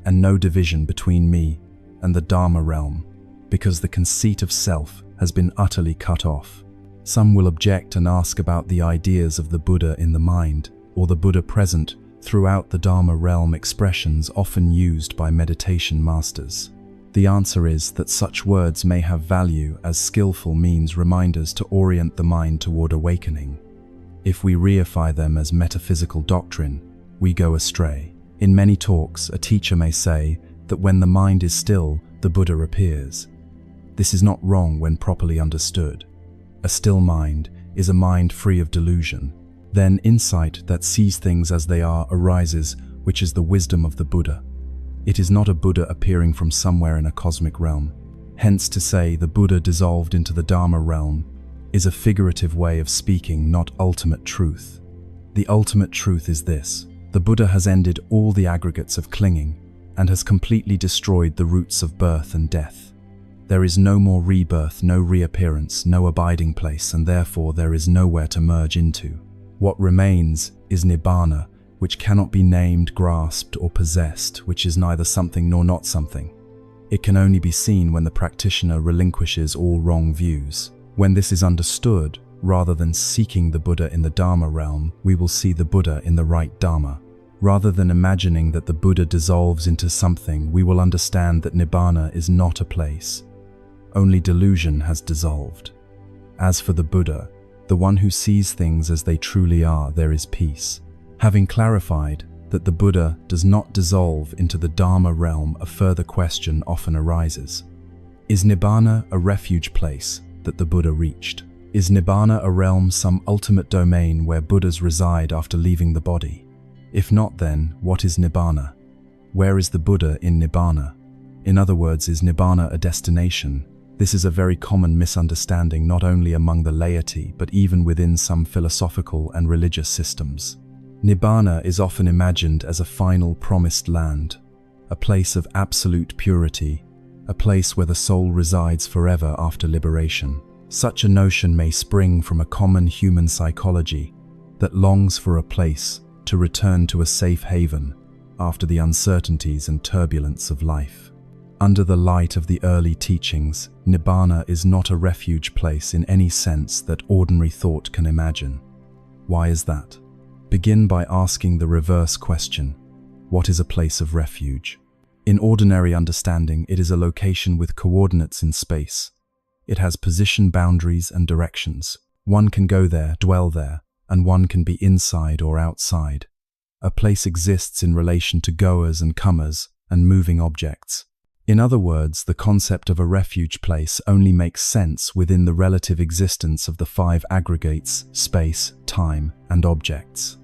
S1: and no division between me and the Dharma realm, because the conceit of self has been utterly cut off. Some will object and ask about the ideas of the Buddha in the mind, or the Buddha present throughout the Dharma realm, expressions often used by meditation masters. The answer is that such words may have value as skillful means, reminders to orient the mind toward awakening. If we reify them as metaphysical doctrine, we go astray. In many talks, a teacher may say that when the mind is still, the Buddha appears. This is not wrong when properly understood. A still mind is a mind free of delusion. Then insight that sees things as they are arises, which is the wisdom of the Buddha. It is not a Buddha appearing from somewhere in a cosmic realm. Hence, to say the Buddha dissolved into the Dharma realm is a figurative way of speaking, not ultimate truth. The ultimate truth is this: the Buddha has ended all the aggregates of clinging and has completely destroyed the roots of birth and death. There is no more rebirth, no reappearance, no abiding place, and therefore there is nowhere to merge into. What remains is Nibbana, which cannot be named, grasped, or possessed, which is neither something nor not something. It can only be seen when the practitioner relinquishes all wrong views. When this is understood, rather than seeking the Buddha in the Dharma realm, we will see the Buddha in the right Dharma. Rather than imagining that the Buddha dissolves into something, we will understand that Nibbana is not a place. Only delusion has dissolved. As for the Buddha, the one who sees things as they truly are, there is peace. Having clarified that the Buddha does not dissolve into the Dharma realm, a further question often arises. Is Nibbana a refuge place that the Buddha reached? Is Nibbana a realm, some ultimate domain where Buddhas reside after leaving the body? If not, then what is Nibbana? Where is the Buddha in Nibbana? In other words, is Nibbana a destination? This is a very common misunderstanding not only among the laity, but even within some philosophical and religious systems. Nibbana is often imagined as a final promised land, a place of absolute purity, a place where the soul resides forever after liberation. Such a notion may spring from a common human psychology, that longs for a place to return to a safe haven after the uncertainties and turbulence of life. Under the light of the early teachings, Nibbana is not a refuge place in any sense that ordinary thought can imagine. Why is that? Begin by asking the reverse question: what is a place of refuge? In ordinary understanding, it is a location with coordinates in space. It has position boundaries and directions. One can go there, dwell there, and one can be inside or outside. A place exists in relation to goers and comers and moving objects. In other words, the concept of a refuge place only makes sense within the relative existence of the five aggregates: space, time, and objects.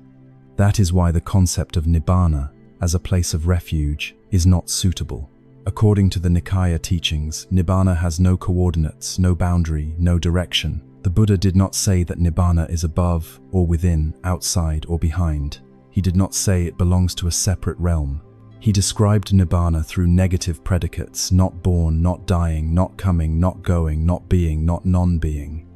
S1: That is why the concept of Nibbana as a place of refuge is not suitable. According to the Nikaya teachings, Nibbana has no coordinates, no boundary, no direction. The Buddha did not say that Nibbana is above or within, outside or behind. He did not say it belongs to a separate realm. He described Nibbana through negative predicates: not born, not dying, not coming, not going, not being, not non-being.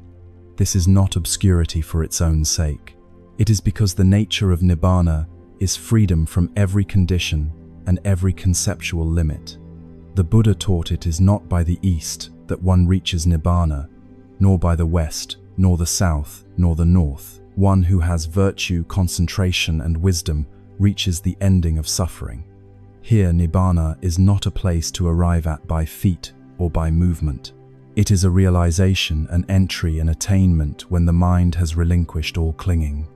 S1: This is not obscurity for its own sake. It is because the nature of Nibbana is freedom from every condition and every conceptual limit. The Buddha taught it is not by the east that one reaches Nibbana, nor by the west, nor the south, nor the north. One who has virtue, concentration, and wisdom reaches the ending of suffering. Here, Nibbana is not a place to arrive at by feet or by movement. It is a realization, an entry, an attainment when the mind has relinquished all clinging.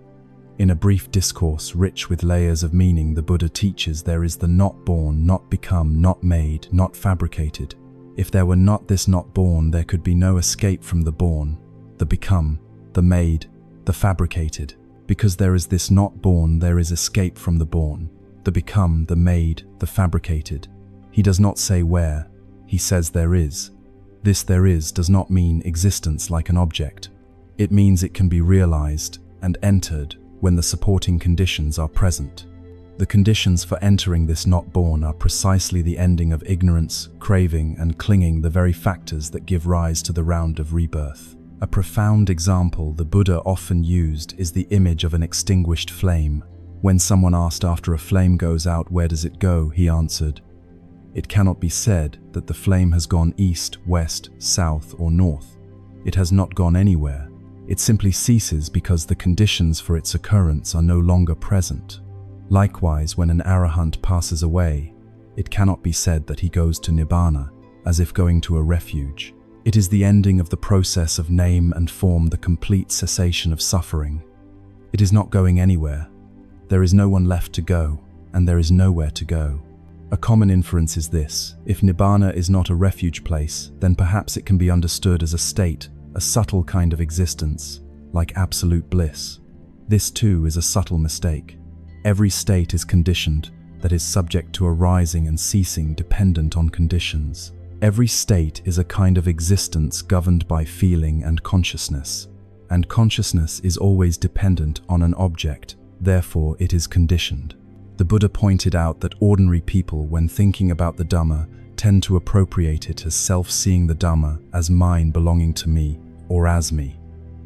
S1: In a brief discourse rich with layers of meaning, the Buddha teaches there is the not born, not become, not made, not fabricated. If there were not this not born, there could be no escape from the born, the become, the made, the fabricated. Because there is this not born, there is escape from the born, the become, the made, the fabricated. He does not say where, he says there is. This there is does not mean existence like an object. It means it can be realized and entered when the supporting conditions are present. The conditions for entering this not born are precisely the ending of ignorance, craving, and clinging, the very factors that give rise to the round of rebirth. A profound example the Buddha often used is the image of an extinguished flame. When someone asked after a flame goes out, where does it go, he answered, "It cannot be said that the flame has gone east, west, south, or north. It has not gone anywhere. It simply ceases because the conditions for its occurrence are no longer present." Likewise, when an arahant passes away, it cannot be said that he goes to Nibbana, as if going to a refuge. It is the ending of the process of name and form, the complete cessation of suffering. It is not going anywhere. There is no one left to go, and there is nowhere to go. A common inference is this: if Nibbana is not a refuge place, then perhaps it can be understood as a state, a subtle kind of existence, like absolute bliss. This too is a subtle mistake. Every state is conditioned, that is subject to arising and ceasing dependent on conditions. Every state is a kind of existence governed by feeling and consciousness is always dependent on an object, therefore it is conditioned. The Buddha pointed out that ordinary people, when thinking about the Dhamma, tend to appropriate it as self-seeing the Dhamma as mine, belonging to me, or as me.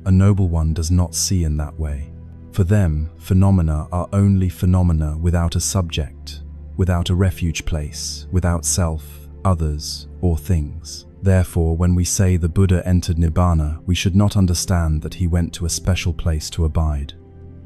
S1: A noble one does not see in that way. For them, phenomena are only phenomena without a subject, without a refuge place, without self, others, or things. Therefore, when we say the Buddha entered Nibbana, we should not understand that he went to a special place to abide.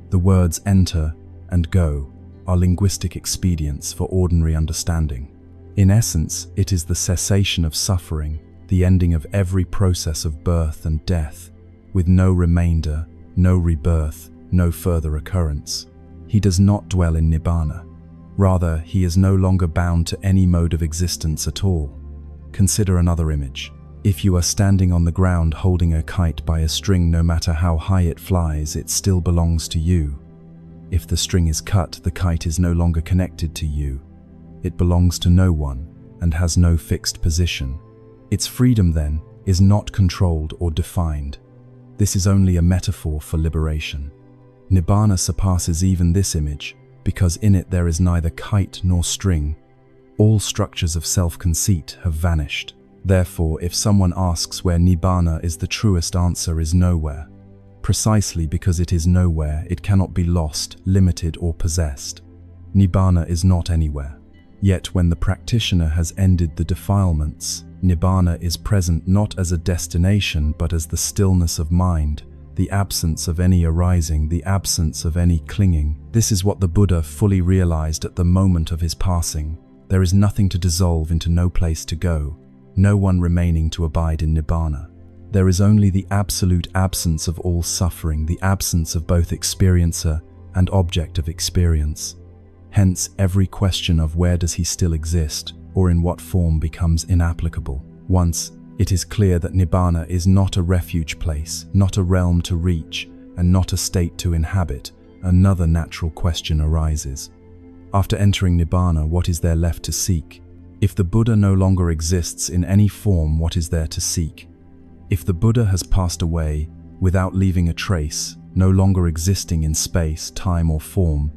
S1: The words enter and go are linguistic expedients for ordinary understanding. In essence, it is the cessation of suffering, the ending of every process of birth and death, with no remainder, no rebirth, no further occurrence. He does not dwell in Nibbana. Rather, he is no longer bound to any mode of existence at all. Consider another image. If you are standing on the ground holding a kite by a string, no matter how high it flies, it still belongs to you. If the string is cut, the kite is no longer connected to you. It belongs to no one and has no fixed position. Its freedom, then, is not controlled or defined. This is only a metaphor for liberation. Nibbana surpasses even this image, because in it there is neither kite nor string. All structures of self-conceit have vanished. Therefore, if someone asks where Nibbana is, the truest answer is nowhere. Precisely because it is nowhere, it cannot be lost, limited, or possessed. Nibbana is not anywhere. Yet when the practitioner has ended the defilements, Nibbana is present not as a destination but as the stillness of mind, the absence of any arising, the absence of any clinging. This is what the Buddha fully realized at the moment of his passing. There is nothing to dissolve into no place to go, no one remaining to abide in Nibbana. There is only the absolute absence of all suffering, the absence of both experiencer and object of experience. Hence, every question of where does he still exist, or in what form, becomes inapplicable. Once it is clear that Nibbana is not a refuge place, not a realm to reach, and not a state to inhabit, another natural question arises. After entering Nibbana, what is there left to seek? If the Buddha no longer exists in any form, what is there to seek? If the Buddha has passed away without leaving a trace, no longer existing in space, time, or form,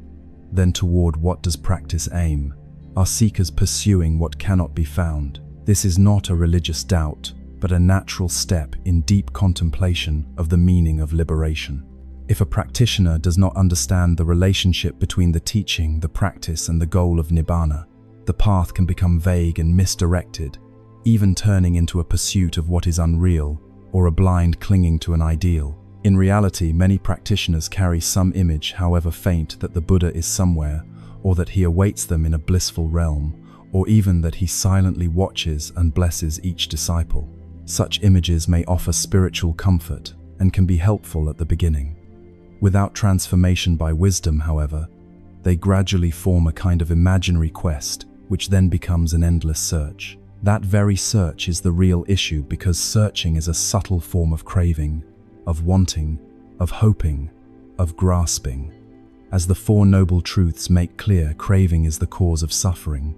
S1: then toward what does practice aim? Are seekers pursuing what cannot be found? This is not a religious doubt, but a natural step in deep contemplation of the meaning of liberation. If a practitioner does not understand the relationship between the teaching, the practice, and the goal of Nibbana, the path can become vague and misdirected, even turning into a pursuit of what is unreal or a blind clinging to an ideal. In reality, many practitioners carry some image, however faint, that the Buddha is somewhere, or that he awaits them in a blissful realm, or even that he silently watches and blesses each disciple. Such images may offer spiritual comfort and can be helpful at the beginning. Without transformation by wisdom, however, they gradually form a kind of imaginary quest, which then becomes an endless search. That very search is the real issue, because searching is a subtle form of craving, of wanting, of hoping, of grasping. As the Four Noble Truths make clear, craving is the cause of suffering.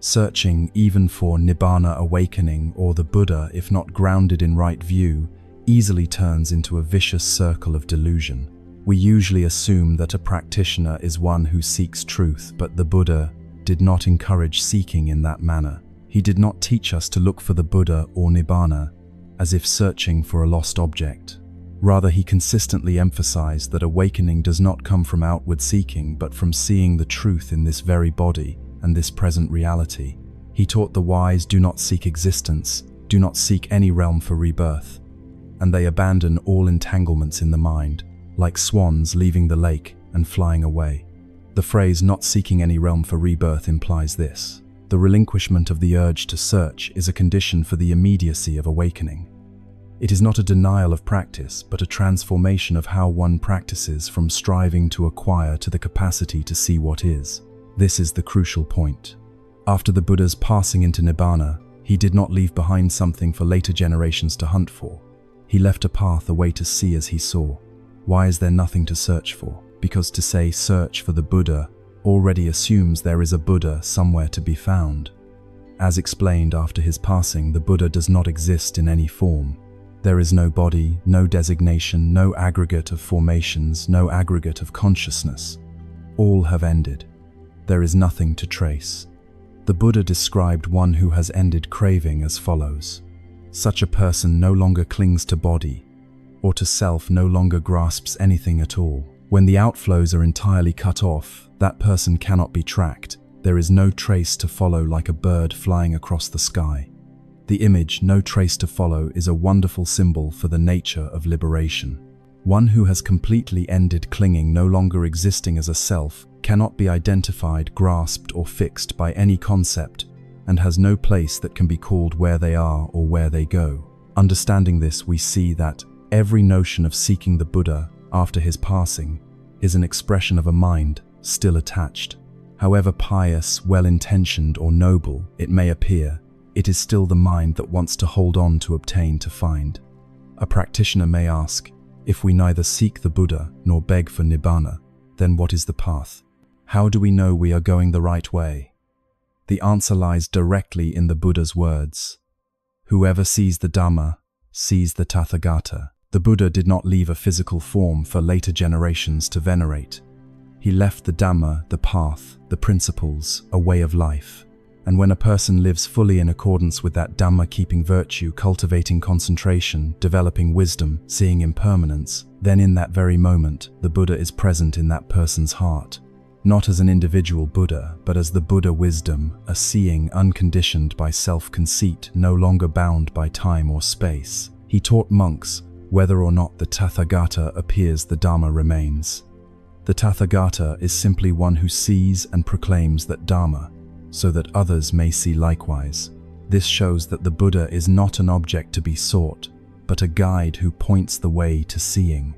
S1: Searching, even for Nibbana awakening or the Buddha, if not grounded in right view, easily turns into a vicious circle of delusion. We usually assume that a practitioner is one who seeks truth, but the Buddha did not encourage seeking in that manner. He did not teach us to look for the Buddha or Nibbana as if searching for a lost object. Rather, he consistently emphasized that awakening does not come from outward seeking, but from seeing the truth in this very body and this present reality. He taught the wise do not seek existence, do not seek any realm for rebirth, and they abandon all entanglements in the mind, like swans leaving the lake and flying away. The phrase "not seeking any realm for rebirth" implies this: the relinquishment of the urge to search is a condition for the immediacy of awakening. It is not a denial of practice, but a transformation of how one practices, from striving to acquire to the capacity to see what is. This is the crucial point. After the Buddha's passing into Nibbana, he did not leave behind something for later generations to hunt for. He left a path, a way to see as he saw. Why is there nothing to search for? Because to say search for the Buddha already assumes there is a Buddha somewhere to be found. As explained after his passing, the Buddha does not exist in any form. There is no body, no designation, no aggregate of formations, no aggregate of consciousness. All have ended. There is nothing to trace. The Buddha described one who has ended craving as follows: such a person no longer clings to body, or to self no longer grasps anything at all. When the outflows are entirely cut off, that person cannot be tracked. There is no trace to follow, like a bird flying across the sky. The image, no trace to follow, is a wonderful symbol for the nature of liberation. One who has completely ended clinging, no longer existing as a self, cannot be identified, grasped, or fixed by any concept, and has no place that can be called where they are or where they go. Understanding this, we see that every notion of seeking the Buddha after his passing is an expression of a mind still attached. However pious, well-intentioned, or noble it may appear, it is still the mind that wants to hold on, to obtain, to find. A practitioner may ask, if we neither seek the Buddha nor beg for Nibbana, then what is the path? How do we know we are going the right way? The answer lies directly in the Buddha's words. Whoever sees the Dharma sees the Tathagata. The Buddha did not leave a physical form for later generations to venerate. He left the Dhamma, the path, the principles, a way of life. And when a person lives fully in accordance with that Dhamma-keeping virtue, cultivating concentration, developing wisdom, seeing impermanence, then in that very moment, the Buddha is present in that person's heart. Not as an individual Buddha, but as the Buddha wisdom, a seeing unconditioned by self-conceit, no longer bound by time or space. He taught monks, whether or not the Tathagata appears, the Dharma remains. The Tathagata is simply one who sees and proclaims that Dharma, so that others may see likewise. This shows that the Buddha is not an object to be sought, but a guide who points the way to seeing.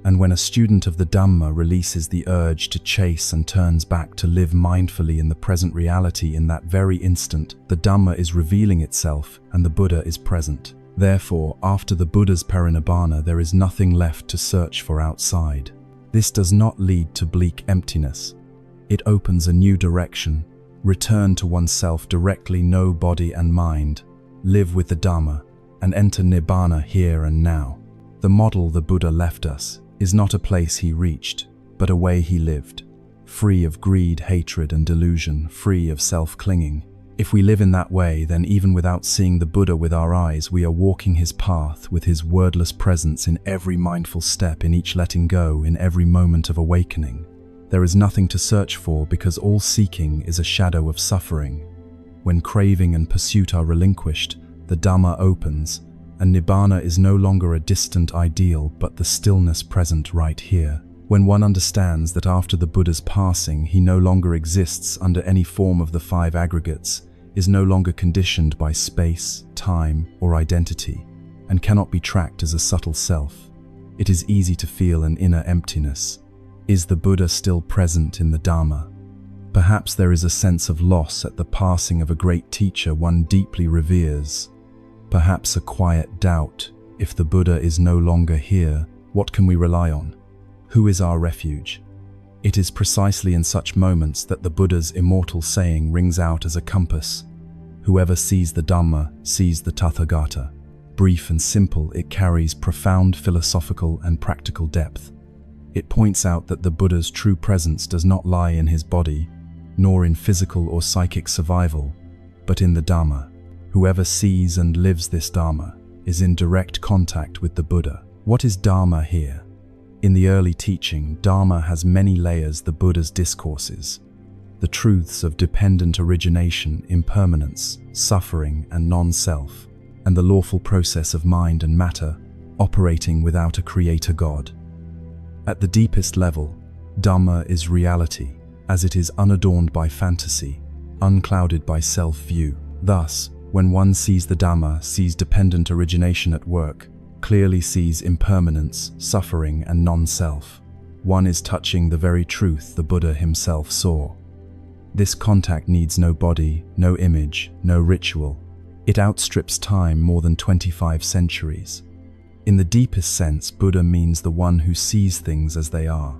S1: And when a student of the Dhamma releases the urge to chase and turns back to live mindfully in the present reality, in that very instant, the Dhamma is revealing itself and the Buddha is present. Therefore, after the Buddha's parinibbana, there is nothing left to search for outside. This does not lead to bleak emptiness. It opens a new direction. Return to oneself directly, know body and mind, live with the Dhamma, and enter Nibbana here and now. The model the Buddha left us is not a place he reached, but a way he lived, free of greed, hatred, and delusion, free of self-clinging. If we live in that way, then even without seeing the Buddha with our eyes, we are walking his path with his wordless presence in every mindful step, in each letting go, in every moment of awakening. There is nothing to search for, because all seeking is a shadow of suffering. When craving and pursuit are relinquished, the Dhamma opens, and Nibbana is no longer a distant ideal, but the stillness present right here. When one understands that after the Buddha's passing, he no longer exists under any form of the five aggregates, is no longer conditioned by space, time, or identity, and cannot be tracked as a subtle self, it is easy to feel an inner emptiness. Is the Buddha still present in the Dharma? Perhaps there is a sense of loss at the passing of a great teacher one deeply reveres. Perhaps a quiet doubt, if the Buddha is no longer here, what can we rely on? Who is our refuge? It is precisely in such moments that the Buddha's immortal saying rings out as a compass. Whoever sees the Dhamma sees the Tathagata. Brief and simple, it carries profound philosophical and practical depth. It points out that the Buddha's true presence does not lie in his body, nor in physical or psychic survival, but in the Dhamma. Whoever sees and lives this Dharma is in direct contact with the Buddha. What is Dharma here? In the early teaching, Dharma has many layers. The Buddha's discourses, the truths of dependent origination, impermanence, suffering, and non-self, and the lawful process of mind and matter operating without a creator God. At the deepest level, Dhamma is reality, as it is unadorned by fantasy, unclouded by self-view. Thus, when one sees the Dhamma, sees dependent origination at work, clearly sees impermanence, suffering, and non-self, one is touching the very truth the Buddha himself saw. This contact needs no body, no image, no ritual. It outstrips time more than 25 centuries. In the deepest sense, Buddha means the one who sees things as they are.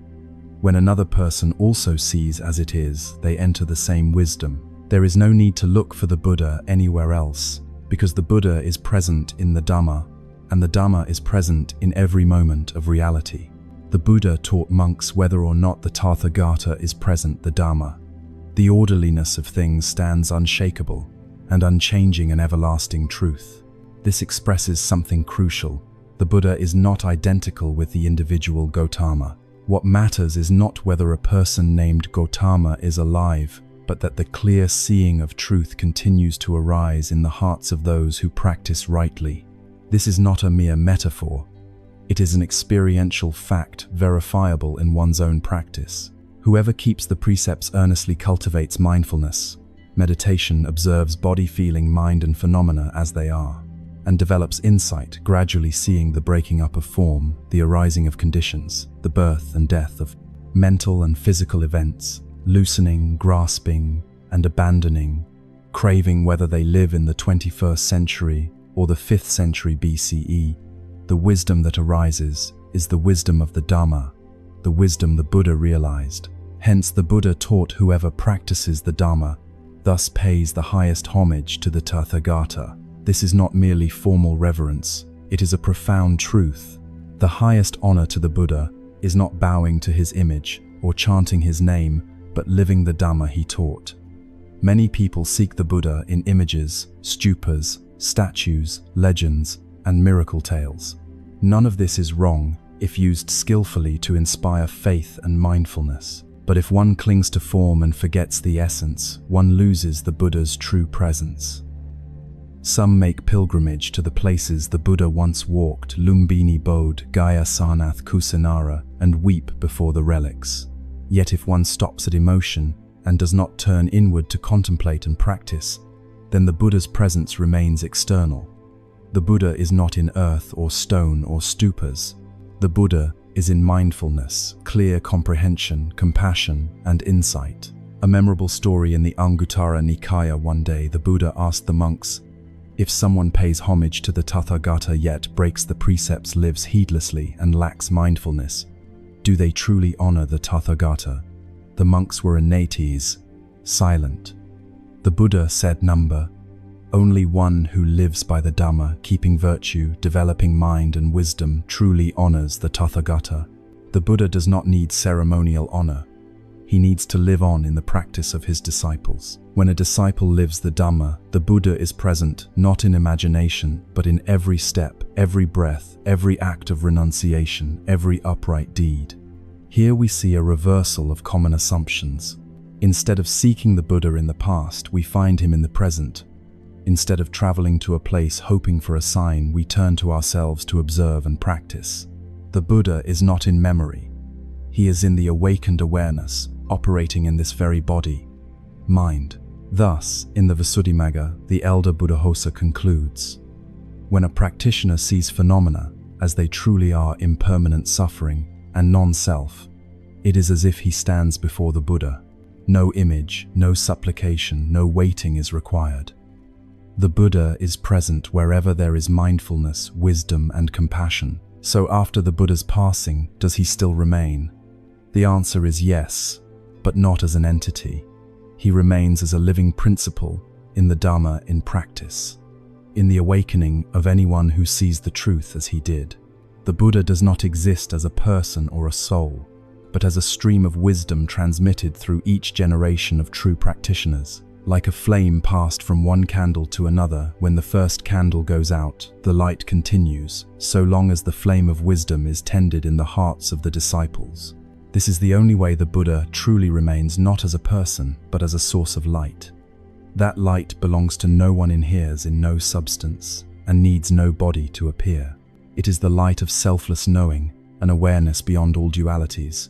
S1: When another person also sees as it is, they enter the same wisdom. There is no need to look for the Buddha anywhere else, because the Buddha is present in the Dhamma, and the Dhamma is present in every moment of reality. The Buddha taught monks whether or not the Tathagata is present, the Dhamma. The orderliness of things stands unshakable and unchanging, an everlasting truth. This expresses something crucial. The Buddha is not identical with the individual Gautama. What matters is not whether a person named Gautama is alive, but that the clear seeing of truth continues to arise in the hearts of those who practice rightly. This is not a mere metaphor. It is an experiential fact, verifiable in one's own practice. Whoever keeps the precepts earnestly cultivates mindfulness. Meditation observes body, feeling, mind, and phenomena as they are, and develops insight, gradually seeing the breaking up of form, the arising of conditions, the birth and death of mental and physical events, loosening, grasping, and abandoning, craving, whether they live in the 21st century or the 5th century BCE. The wisdom that arises is the wisdom of the Dhamma, the wisdom the Buddha realized. Hence the Buddha taught whoever practices the Dhamma thus pays the highest homage to the Tathagata. This is not merely formal reverence, it is a profound truth. The highest honor to the Buddha is not bowing to his image or chanting his name, but living the Dhamma he taught. Many people seek the Buddha in images, stupas, statues, legends, and miracle tales. None of this is wrong if used skillfully to inspire faith and mindfulness. But if one clings to form and forgets the essence, one loses the Buddha's true presence. Some make pilgrimage to the places the Buddha once walked, Lumbini Bodh, Gaya Sarnath Kusinara, and weep before the relics. Yet if one stops at emotion and does not turn inward to contemplate and practice, then the Buddha's presence remains external. The Buddha is not in earth or stone or stupas. The Buddha is in mindfulness, clear comprehension, compassion, and insight. A memorable story in the Anguttara Nikaya: one day the Buddha asked the monks, if someone pays homage to the Tathagata yet breaks the precepts, lives heedlessly, and lacks mindfulness, do they truly honor the Tathagata? The monks were in nates, silent. The Buddha said, only one who lives by the Dhamma, keeping virtue, developing mind and wisdom, truly honors the Tathagata. The Buddha does not need ceremonial honor. He needs to live on in the practice of his disciples. When a disciple lives the Dhamma, the Buddha is present, not in imagination, but in every step, every breath, every act of renunciation, every upright deed. Here we see a reversal of common assumptions. Instead of seeking the Buddha in the past, we find him in the present. Instead of traveling to a place hoping for a sign, we turn to ourselves to observe and practice. The Buddha is not in memory. He is in the awakened awareness, operating in this very body, mind. Thus, in the Visuddhimagga, the elder Buddhaghosa concludes, when a practitioner sees phenomena as they truly are, impermanent suffering and non-self, it is as if he stands before the Buddha. No image, no supplication, no waiting is required. The Buddha is present wherever there is mindfulness, wisdom, and compassion. So after the Buddha's passing, does he still remain? The answer is yes, but not as an entity. He remains as a living principle in the Dharma, in practice, in the awakening of anyone who sees the truth as he did. The Buddha does not exist as a person or a soul, but as a stream of wisdom transmitted through each generation of true practitioners. Like a flame passed from one candle to another, when the first candle goes out, the light continues, so long as the flame of wisdom is tended in the hearts of the disciples. This is the only way the Buddha truly remains, not as a person, but as a source of light. That light belongs to no one, inheres in no substance, and needs no body to appear. It is the light of selfless knowing, an awareness beyond all dualities.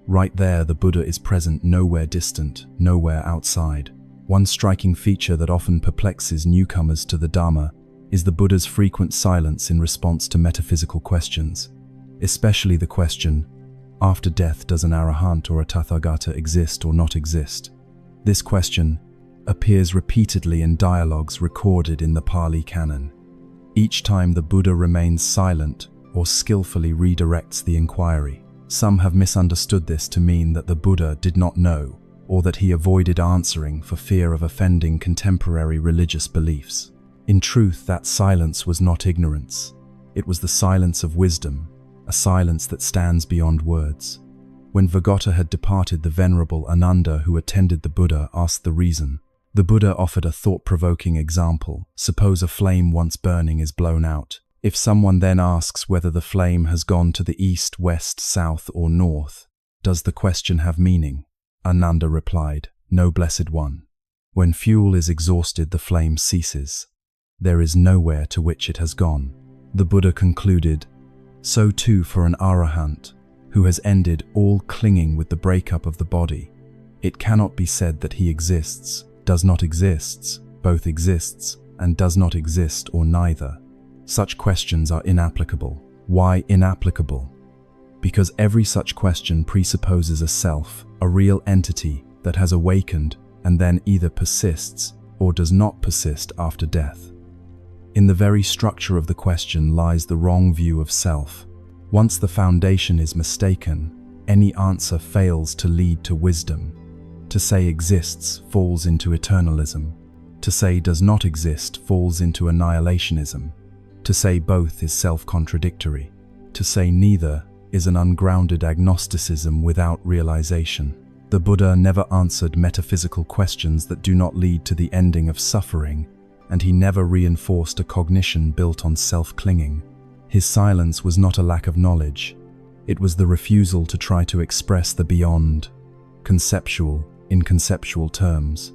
S1: Right there, the Buddha is present, nowhere distant, nowhere outside. One striking feature that often perplexes newcomers to the Dharma is the Buddha's frequent silence in response to metaphysical questions, especially the question, after death, does an arahant or a Tathagata exist or not exist? This question appears repeatedly in dialogues recorded in the Pali Canon. Each time the Buddha remains silent or skillfully redirects the inquiry. Some have misunderstood this to mean that the Buddha did not know, or that he avoided answering for fear of offending contemporary religious beliefs. In truth, that silence was not ignorance. It was the silence of wisdom, a silence that stands beyond words. When Vagota had departed, the venerable Ananda, who attended the Buddha, asked the reason. The Buddha offered a thought-provoking example. Suppose a flame once burning is blown out. If someone then asks whether the flame has gone to the east, west, south, or north, does the question have meaning? Ananda replied, no, blessed one. When fuel is exhausted, the flame ceases. There is nowhere to which it has gone. The Buddha concluded, so too for an arahant, who has ended all clinging with the breakup of the body. It cannot be said that he exists, does not exists, both exists, and does not exist, or neither. Such questions are inapplicable. Why inapplicable? Because every such question presupposes a self, a real entity that has awakened and then either persists or does not persist after death. In the very structure of the question lies the wrong view of self. Once the foundation is mistaken, any answer fails to lead to wisdom. To say exists falls into eternalism. To say does not exist falls into annihilationism. To say both is self-contradictory. To say neither is an ungrounded agnosticism without realization. The Buddha never answered metaphysical questions that do not lead to the ending of suffering, and he never reinforced a cognition built on self-clinging. His silence was not a lack of knowledge. It was the refusal to try to express the beyond, conceptual, in conceptual terms.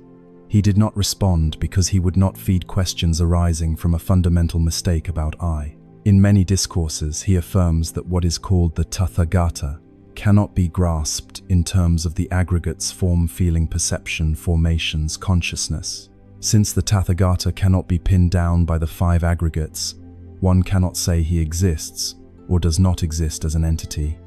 S1: He did not respond because he would not feed questions arising from a fundamental mistake about I. In many discourses, he affirms that what is called the Tathagata cannot be grasped in terms of the aggregates form, feeling, perception, formations, consciousness. Since the Tathagata cannot be pinned down by the 5 aggregates, one cannot say he exists or does not exist as an entity.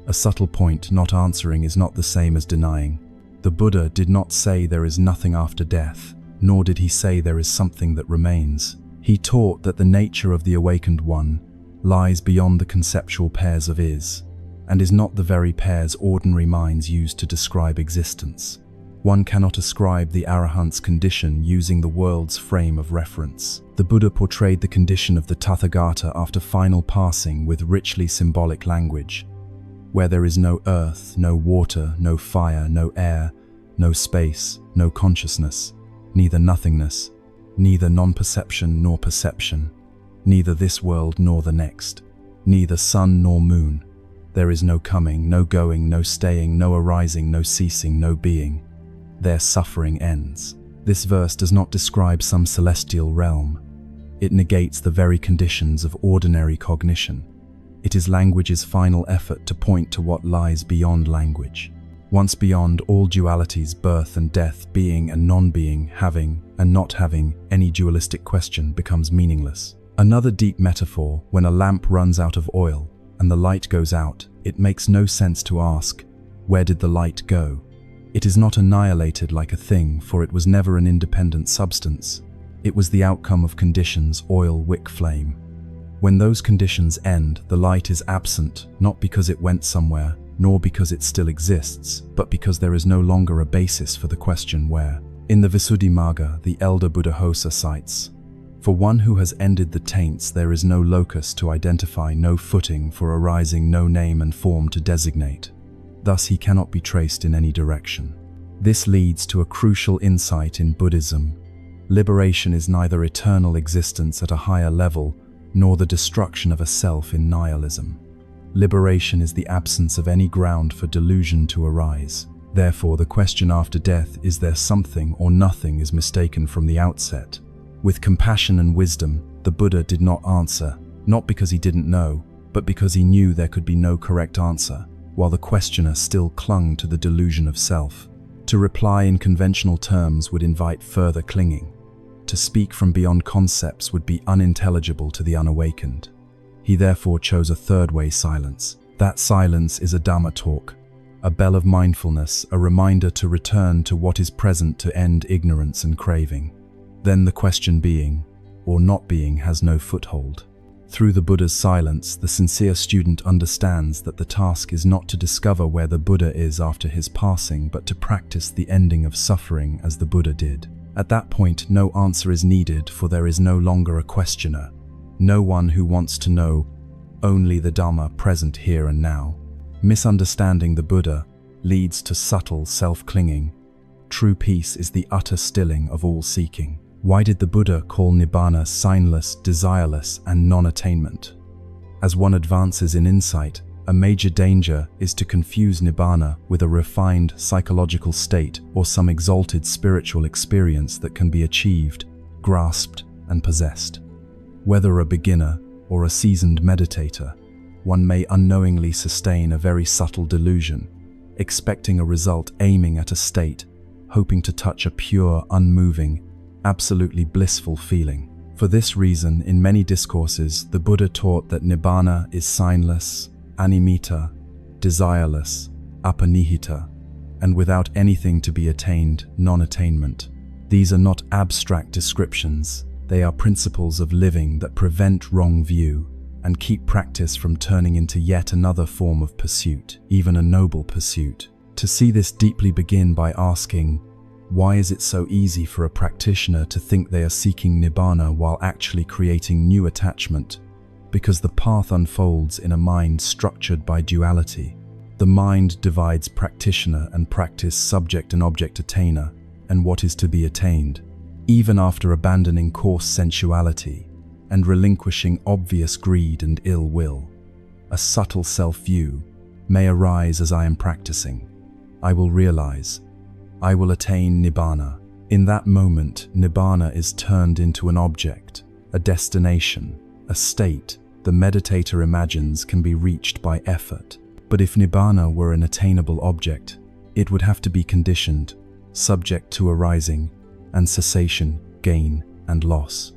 S1: A subtle point. Not answering is not the same as denying. The Buddha did not say there is nothing after death, nor did he say there is something that remains. He taught that the nature of the awakened one lies beyond the conceptual pairs of is, and is not the very pairs ordinary minds use to describe existence. One cannot ascribe the arahant's condition using the world's frame of reference. The Buddha portrayed the condition of the Tathagata after final passing with richly symbolic language, where there is no earth, no water, no fire, no air, no space, no consciousness, neither nothingness, neither non-perception nor perception, neither this world nor the next, neither sun nor moon. There is no coming, no going, no staying, no arising, no ceasing, no being. Their suffering ends. This verse does not describe some celestial realm. It negates the very conditions of ordinary cognition. It is language's final effort to point to what lies beyond language. Once beyond all dualities, birth and death, being and non-being, having and not having, any dualistic question becomes meaningless. Another deep metaphor: when a lamp runs out of oil and the light goes out, it makes no sense to ask, where did the light go? It is not annihilated like a thing, for it was never an independent substance. It was the outcome of conditions: oil, wick, flame. When those conditions end, the light is absent, not because it went somewhere, nor because it still exists, but because there is no longer a basis for the question where. In the Visuddhimagga, the elder Buddhaghosa cites, "For one who has ended the taints, there is no locus to identify, no footing for arising, no name and form to designate. Thus he cannot be traced in any direction." This leads to a crucial insight in Buddhism. Liberation is neither eternal existence at a higher level, nor the destruction of a self in nihilism. Liberation is the absence of any ground for delusion to arise. Therefore, the question after death, is there something or nothing, is mistaken from the outset. With compassion and wisdom, the Buddha did not answer, not because he didn't know, but because he knew there could be no correct answer, while the questioner still clung to the delusion of self. To reply in conventional terms would invite further clinging. To speak from beyond concepts would be unintelligible to the unawakened. He therefore chose a third-way silence. That silence is a Dharma talk, a bell of mindfulness, a reminder to return to what is present to end ignorance and craving. Then the question being, or not being, has no foothold. Through the Buddha's silence, the sincere student understands that the task is not to discover where the Buddha is after his passing, but to practice the ending of suffering as the Buddha did. At that point, no answer is needed, for there is no longer a questioner, no one who wants to know, only the Dharma present here and now. Misunderstanding the Buddha leads to subtle self-clinging. True peace is the utter stilling of all seeking. Why did the Buddha call Nibbana signless, desireless, and non-attainment? As one advances in insight, a major danger is to confuse Nibbana with a refined psychological state or some exalted spiritual experience that can be achieved, grasped, and possessed. Whether a beginner or a seasoned meditator, one may unknowingly sustain a very subtle delusion, expecting a result, aiming at a state, hoping to touch a pure, unmoving, absolutely blissful feeling. For this reason, in many discourses, the Buddha taught that Nibbana is signless, animita, desireless, apanihita, and without anything to be attained, non-attainment. These are not abstract descriptions, they are principles of living that prevent wrong view and keep practice from turning into yet another form of pursuit, even a noble pursuit. To see this deeply, begin by asking, why is it so easy for a practitioner to think they are seeking Nibbana while actually creating new attachment? Because the path unfolds in a mind structured by duality. The mind divides practitioner and practice, subject and object, attainer, and what is to be attained, even after abandoning coarse sensuality and relinquishing obvious greed and ill will. A subtle self-view may arise as I am practicing. I will realize. I will attain Nibbana. In that moment, Nibbana is turned into an object, a destination, a state the meditator imagines can be reached by effort. But if Nibbana were an attainable object, it would have to be conditioned, subject to arising and cessation, gain and loss.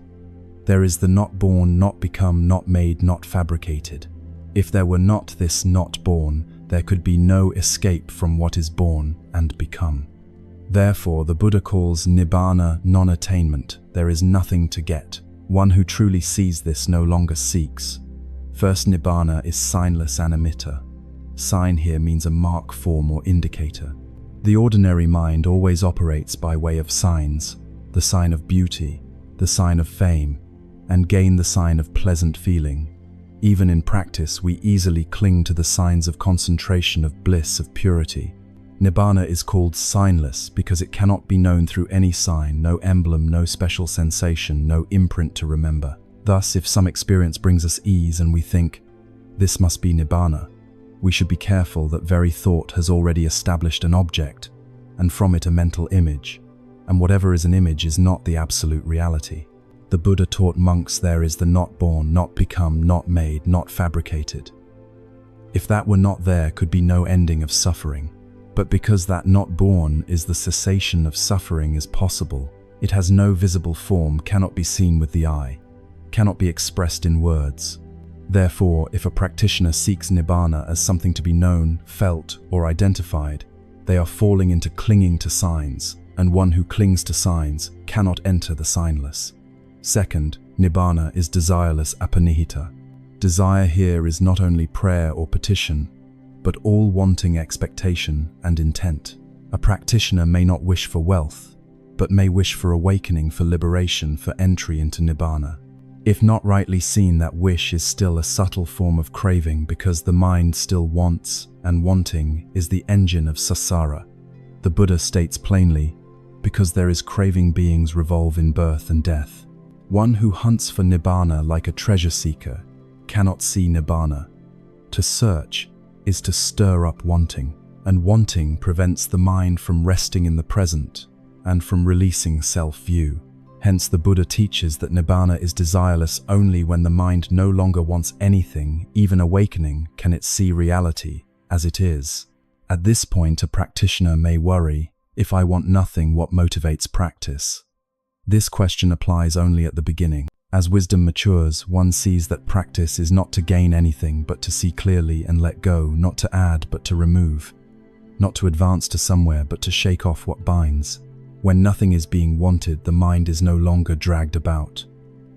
S1: There is the not born, not become, not made, not fabricated. If there were not this not born, there could be no escape from what is born and become. Therefore, the Buddha calls Nibbana non-attainment. There is nothing to get. One who truly sees this no longer seeks. First Nibbana is signless animitta. Sign here means a mark, form, or indicator. The ordinary mind always operates by way of signs, the sign of beauty, the sign of fame, and gain the sign of pleasant feeling. Even in practice, we easily cling to the signs of concentration, of bliss, of purity. Nibbana is called signless because it cannot be known through any sign, no emblem, no special sensation, no imprint to remember. Thus, if some experience brings us ease and we think, this must be Nibbana, we should be careful that very thought has already established an object, and from it a mental image, and whatever is an image is not the absolute reality. The Buddha taught monks there is the not born, not become, not made, not fabricated. If that were not, there could be no ending of suffering. But because that not born is the cessation of suffering is possible, it has no visible form, cannot be seen with the eye, cannot be expressed in words. Therefore, if a practitioner seeks Nibbana as something to be known, felt, or identified, they are falling into clinging to signs, and one who clings to signs cannot enter the signless. Second, Nibbana is desireless apanihita. Desire here is not only prayer or petition, but all wanting expectation and intent. A practitioner may not wish for wealth, but may wish for awakening, for liberation, for entry into Nibbana. If not rightly seen, that wish is still a subtle form of craving because the mind still wants, and wanting is the engine of samsara. The Buddha states plainly, because there is craving, beings revolve in birth and death. One who hunts for Nibbana like a treasure seeker cannot see Nibbana. To search is to stir up wanting, and wanting prevents the mind from resting in the present and from releasing self-view. Hence the Buddha teaches that Nibbana is desireless only when the mind no longer wants anything. Even awakening can it see reality as it is. At this point, a practitioner may worry, if I want nothing, what motivates practice? This question applies only at the beginning. As wisdom matures, one sees that practice is not to gain anything but to see clearly and let go, not to add but to remove, not to advance to somewhere but to shake off what binds. When nothing is being wanted, the mind is no longer dragged about.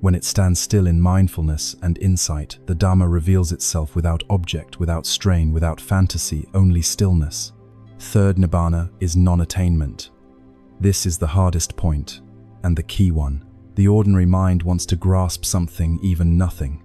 S1: When it stands still in mindfulness and insight, the Dharma reveals itself without object, without strain, without fantasy, only stillness. Third Nibbana is non-attainment. This is the hardest point, and the key one. The ordinary mind wants to grasp something, even nothing.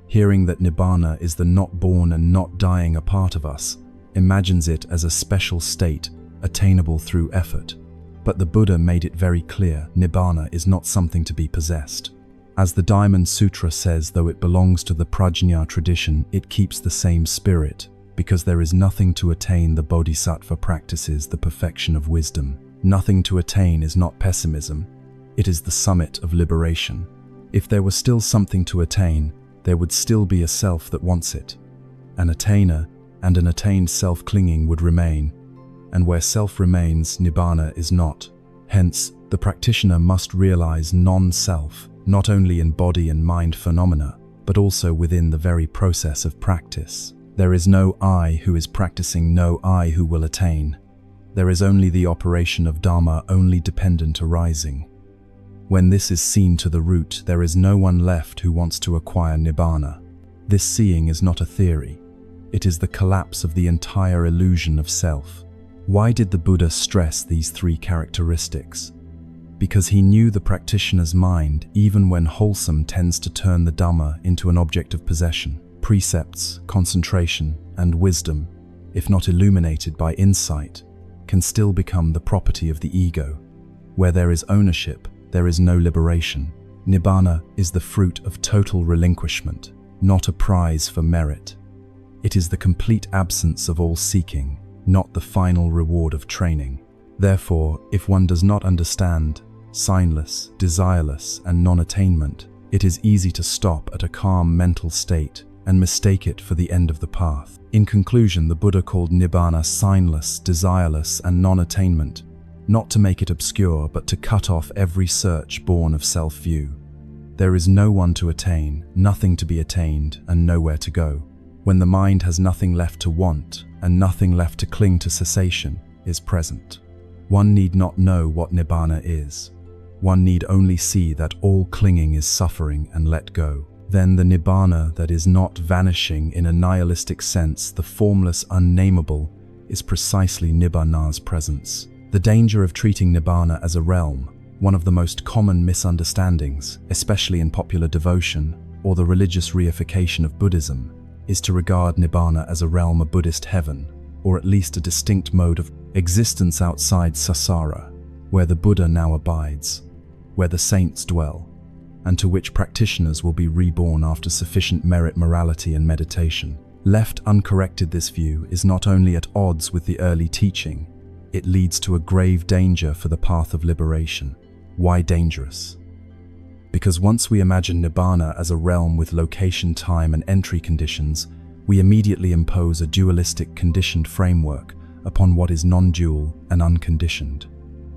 S1: Hearing that Nibbana is the not born and not dying a part of us, imagines it as a special state, attainable through effort. But the Buddha made it very clear, Nibbana is not something to be possessed. As the Diamond Sutra says, though it belongs to the Prajna tradition, it keeps the same spirit, because there is nothing to attain. The Bodhisattva practices the perfection of wisdom. Nothing to attain is not pessimism. It is the summit of liberation. If there was still something to attain, there would still be a self that wants it. An attainer and an attained self-clinging would remain, and where self remains, Nibbana is not. Hence, the practitioner must realize non-self, not only in body and mind phenomena, but also within the very process of practice. There is no I who is practicing, no I who will attain. There is only the operation of Dharma, only dependent arising. When this is seen to the root, there is no one left who wants to acquire Nibbana. This seeing is not a theory. It is the collapse of the entire illusion of self. Why did the Buddha stress these three characteristics? Because he knew the practitioner's mind, even when wholesome, tends to turn the Dhamma into an object of possession. Precepts, concentration, and wisdom if not illuminated by insight, can still become the property of the ego. Where there is ownership, there is no liberation. Nibbana is the fruit of total relinquishment, not a prize for merit. It is the complete absence of all seeking, not the final reward of training. Therefore, if one does not understand signless, desireless, and non-attainment, it is easy to stop at a calm mental state and mistake it for the end of the path. In conclusion, the Buddha called Nibbana signless, desireless, and non-attainment, not to make it obscure, but to cut off every search born of self-view. There is no one to attain, nothing to be attained, and nowhere to go. When the mind has nothing left to want, and nothing left to cling to, cessation is present. One need not know what Nibbana is. One need only see that all clinging is suffering and let go. Then the Nibbana that is not vanishing in a nihilistic sense, the formless unnameable, is precisely Nibbana's presence. The danger of treating Nibbana as a realm, one of the most common misunderstandings, especially in popular devotion or the religious reification of Buddhism, is to regard Nibbana as a realm, a Buddhist heaven, or at least a distinct mode of existence outside samsara, where the Buddha now abides, where the saints dwell, and to which practitioners will be reborn after sufficient merit, morality, and meditation. Left uncorrected, this view is not only at odds with the early teaching, it leads to a grave danger for the path of liberation. Why dangerous? Because once we imagine Nibbana as a realm with location, time, and entry conditions, we immediately impose a dualistic conditioned framework upon what is non-dual and unconditioned.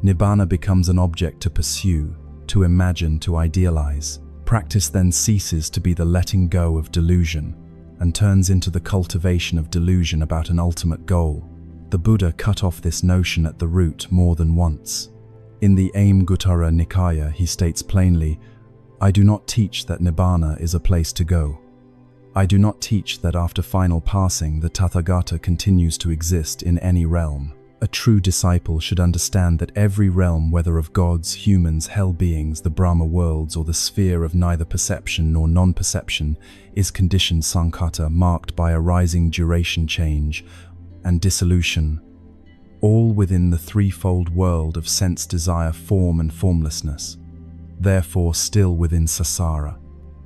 S1: Nibbana becomes an object to pursue, to imagine, to idealize. Practice then ceases to be the letting go of delusion and turns into the cultivation of delusion about an ultimate goal. The Buddha cut off this notion at the root more than once. In the Aimguttara Nikaya, he states plainly, "I do not teach that Nibbana is a place to go. I do not teach that after final passing the Tathagata continues to exist in any realm." A true disciple should understand that every realm, whether of gods, humans, hell beings, the Brahma worlds, or the sphere of neither perception nor non-perception, is conditioned sankhata, marked by arising duration change and dissolution, all within the threefold world of sense, desire, form, and formlessness, therefore still within samsara.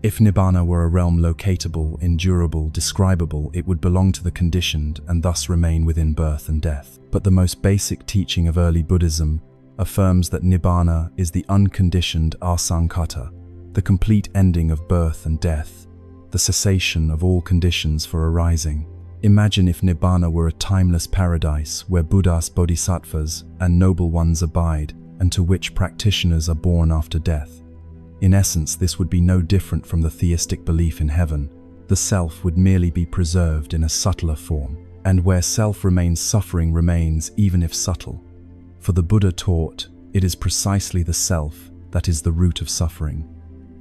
S1: If Nibbana were a realm locatable, endurable, describable, it would belong to the conditioned and thus remain within birth and death. But the most basic teaching of early Buddhism affirms that Nibbana is the unconditioned asankhata, the complete ending of birth and death, the cessation of all conditions for arising. Imagine if Nibbana were a timeless paradise where Buddhas, bodhisattvas, and noble ones abide, and to which practitioners are born after death. In essence, this would be no different from the theistic belief in heaven. The self would merely be preserved in a subtler form, and where self remains, suffering remains, even if subtle. For the Buddha taught, it is precisely the self that is the root of suffering.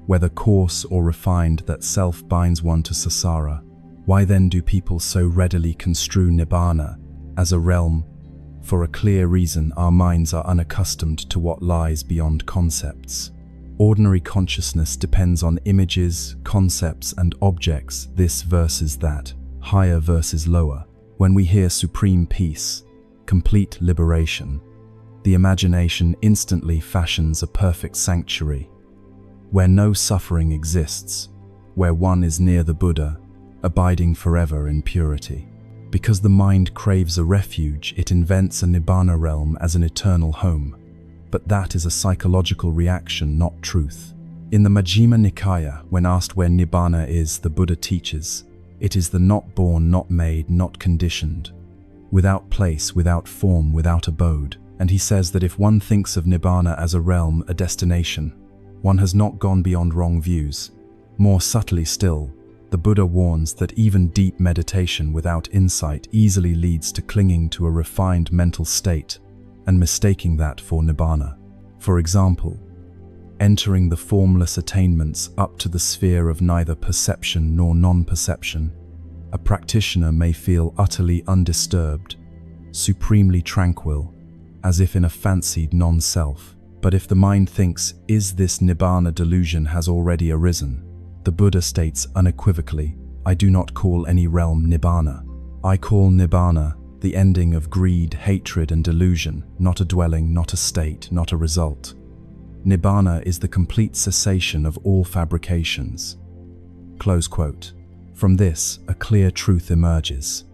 S1: Whether coarse or refined, that self binds one to samsara. Why then do people so readily construe Nibbana as a realm? For a clear reason: our minds are unaccustomed to what lies beyond concepts. Ordinary consciousness depends on images, concepts, and objects, this versus that, higher versus lower. When we hear supreme peace, complete liberation, the imagination instantly fashions a perfect sanctuary, where no suffering exists, where one is near the Buddha, abiding forever in purity. Because the mind craves a refuge, it invents a Nibbana realm as an eternal home. But that is a psychological reaction, not truth. In the Majjhima Nikaya, when asked where Nibbana is, the Buddha teaches, it is the not born, not made, not conditioned, without place, without form, without abode. And he says that if one thinks of Nibbana as a realm, a destination, one has not gone beyond wrong views. More subtly still, the Buddha warns that even deep meditation without insight easily leads to clinging to a refined mental state and mistaking that for Nibbana. For example, entering the formless attainments up to the sphere of neither perception nor non-perception, a practitioner may feel utterly undisturbed, supremely tranquil, as if in a fancied non-self. But if the mind thinks, is this Nibbana delusion has already arisen, the Buddha states unequivocally, I do not call any realm Nibbana. I call Nibbana the ending of greed, hatred, and delusion, not a dwelling, not a state, not a result. Nibbana is the complete cessation of all fabrications. Close quote. From this, a clear truth emerges.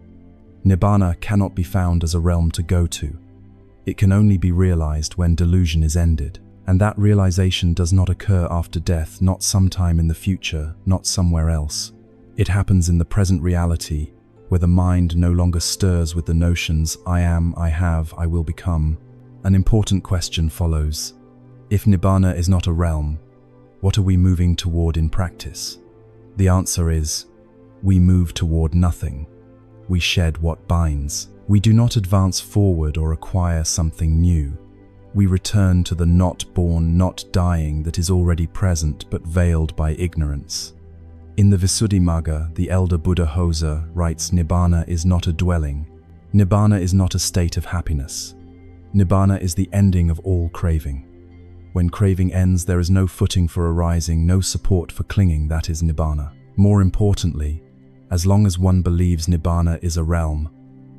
S1: Nibbana cannot be found as a realm to go to. It can only be realized when delusion is ended, and that realization does not occur after death, not sometime in the future, not somewhere else. It happens in the present reality, where the mind no longer stirs with the notions I am, I have, I will become. An important question follows. If Nibbana is not a realm, what are we moving toward in practice? The answer is, we move toward nothing. We shed what binds. We do not advance forward or acquire something new. We return to the not born, not dying that is already present but veiled by ignorance. In the Visuddhimagga, the elder Buddha Hosa writes, Nibbana is not a dwelling. Nibbana is not a state of happiness. Nibbana is the ending of all craving. When craving ends, there is no footing for arising, no support for clinging. That is Nibbana. More importantly, as long as one believes Nibbana is a realm,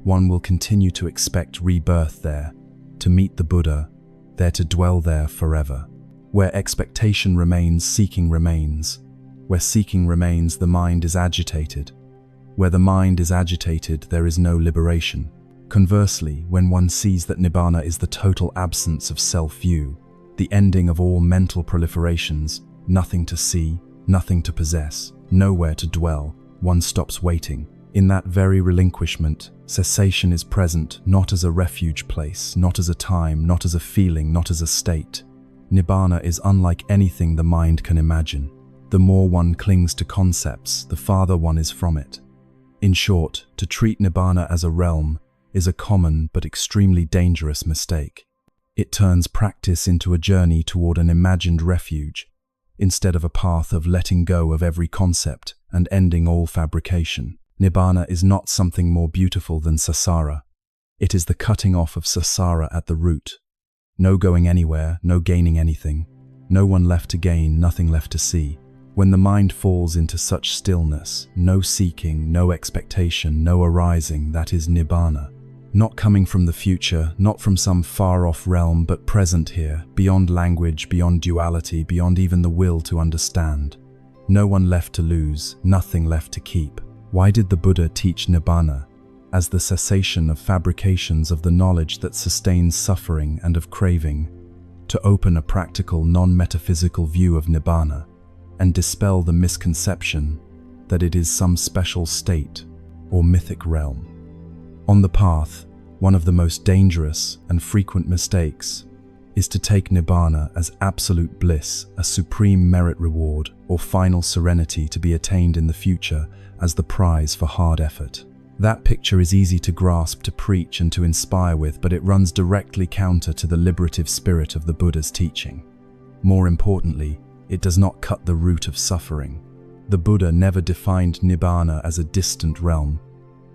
S1: one will continue to expect rebirth there, to meet the Buddha, there to dwell there forever. Where expectation remains, seeking remains. Where seeking remains, the mind is agitated. Where the mind is agitated, there is no liberation. Conversely, when one sees that Nibbana is the total absence of self-view, the ending of all mental proliferations, nothing to see, nothing to possess, nowhere to dwell, one stops waiting. In that very relinquishment, cessation is present not as a refuge place, not as a time, not as a feeling, not as a state. Nibbana is unlike anything the mind can imagine. The more one clings to concepts, the farther one is from it. In short, to treat Nibbana as a realm is a common but extremely dangerous mistake. It turns practice into a journey toward an imagined refuge, instead of a path of letting go of every concept and ending all fabrication. Nibbana is not something more beautiful than samsara. It is the cutting off of samsara at the root. No going anywhere, no gaining anything. No one left to gain, nothing left to see. When the mind falls into such stillness, no seeking, no expectation, no arising, that is Nibbana. Not coming from the future, not from some far-off realm, but present here, beyond language, beyond duality, beyond even the will to understand. No one left to lose, nothing left to keep. Why did the Buddha teach Nibbana? As the cessation of fabrications of the knowledge that sustains suffering and of craving, to open a practical, non-metaphysical view of Nibbana, and dispel the misconception that it is some special state or mythic realm. On the path, one of the most dangerous and frequent mistakes is to take Nibbana as absolute bliss, a supreme merit reward, or final serenity to be attained in the future as the prize for hard effort. That picture is easy to grasp, to preach, and to inspire with, but it runs directly counter to the liberative spirit of the Buddha's teaching. More importantly, it does not cut the root of suffering. The Buddha never defined Nibbana as a distant realm,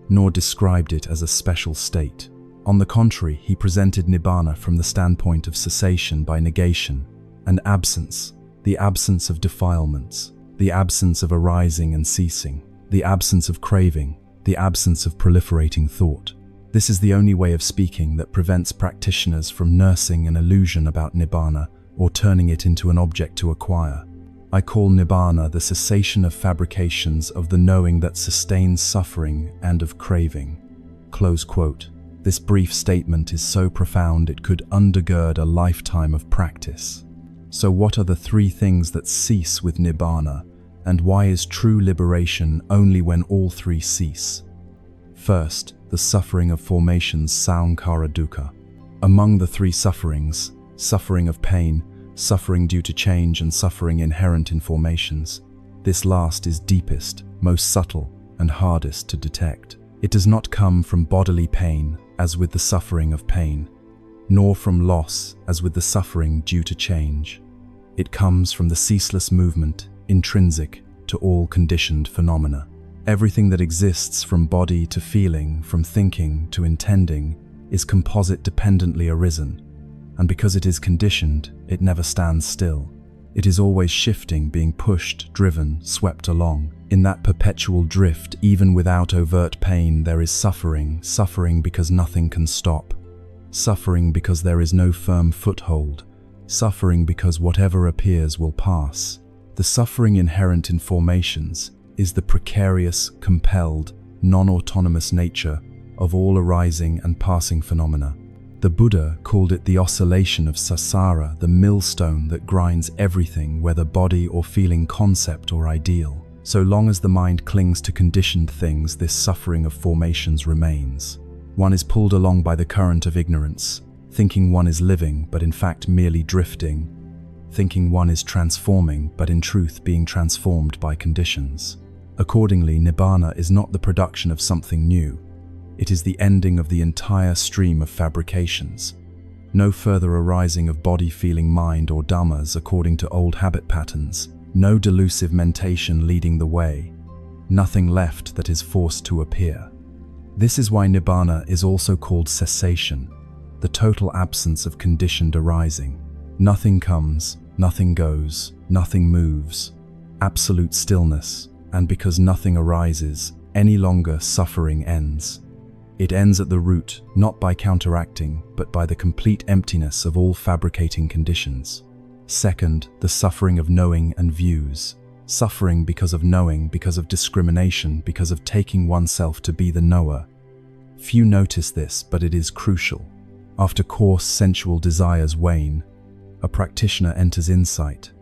S1: nor described it as a special state. On the contrary, he presented Nibbana from the standpoint of cessation by negation and absence, the absence of defilements, the absence of arising and ceasing, the absence of craving, the absence of proliferating thought. This is the only way of speaking that prevents practitioners from nursing an illusion about Nibbana or turning it into an object to acquire. I call Nibbana the cessation of fabrications of the knowing that sustains suffering and of craving. Close quote. This brief statement is so profound it could undergird a lifetime of practice. So what are the three things that cease with Nibbana, and why is true liberation only when all three cease? First, the suffering of formations, sankhara dukkha. Among the three sufferings, suffering of pain, suffering due to change, and suffering inherent in formations, this last is deepest, most subtle, and hardest to detect. It does not come from bodily pain, as with the suffering of pain, nor from loss, as with the suffering due to change. It comes from the ceaseless movement, intrinsic to all conditioned phenomena. Everything that exists, from body to feeling, from thinking to intending, is composite dependently arisen, and because it is conditioned, it never stands still. It is always shifting, being pushed, driven, swept along. In that perpetual drift, even without overt pain, there is suffering, suffering because nothing can stop, suffering because there is no firm foothold, suffering because whatever appears will pass. The suffering inherent in formations is the precarious, compelled, non-autonomous nature of all arising and passing phenomena. The Buddha called it the oscillation of samsara, the millstone that grinds everything, whether body or feeling, concept or ideal. So long as the mind clings to conditioned things, this suffering of formations remains. One is pulled along by the current of ignorance, thinking one is living, but in fact merely drifting, thinking one is transforming, but in truth being transformed by conditions. Accordingly, Nibbana is not the production of something new. It is the ending of the entire stream of fabrications. No further arising of body, feeling, mind, or dhammas according to old habit patterns. No delusive mentation leading the way. Nothing left that is forced to appear. This is why Nibbana is also called cessation, the total absence of conditioned arising. Nothing comes, nothing goes, nothing moves. Absolute stillness, and because nothing arises, any longer suffering ends. It ends at the root, not by counteracting, but by the complete emptiness of all fabricating conditions. Second, the suffering of knowing and views. Suffering because of knowing, because of discrimination, because of taking oneself to be the knower. Few notice this, but it is crucial. After coarse sensual desires wane, a practitioner enters insight.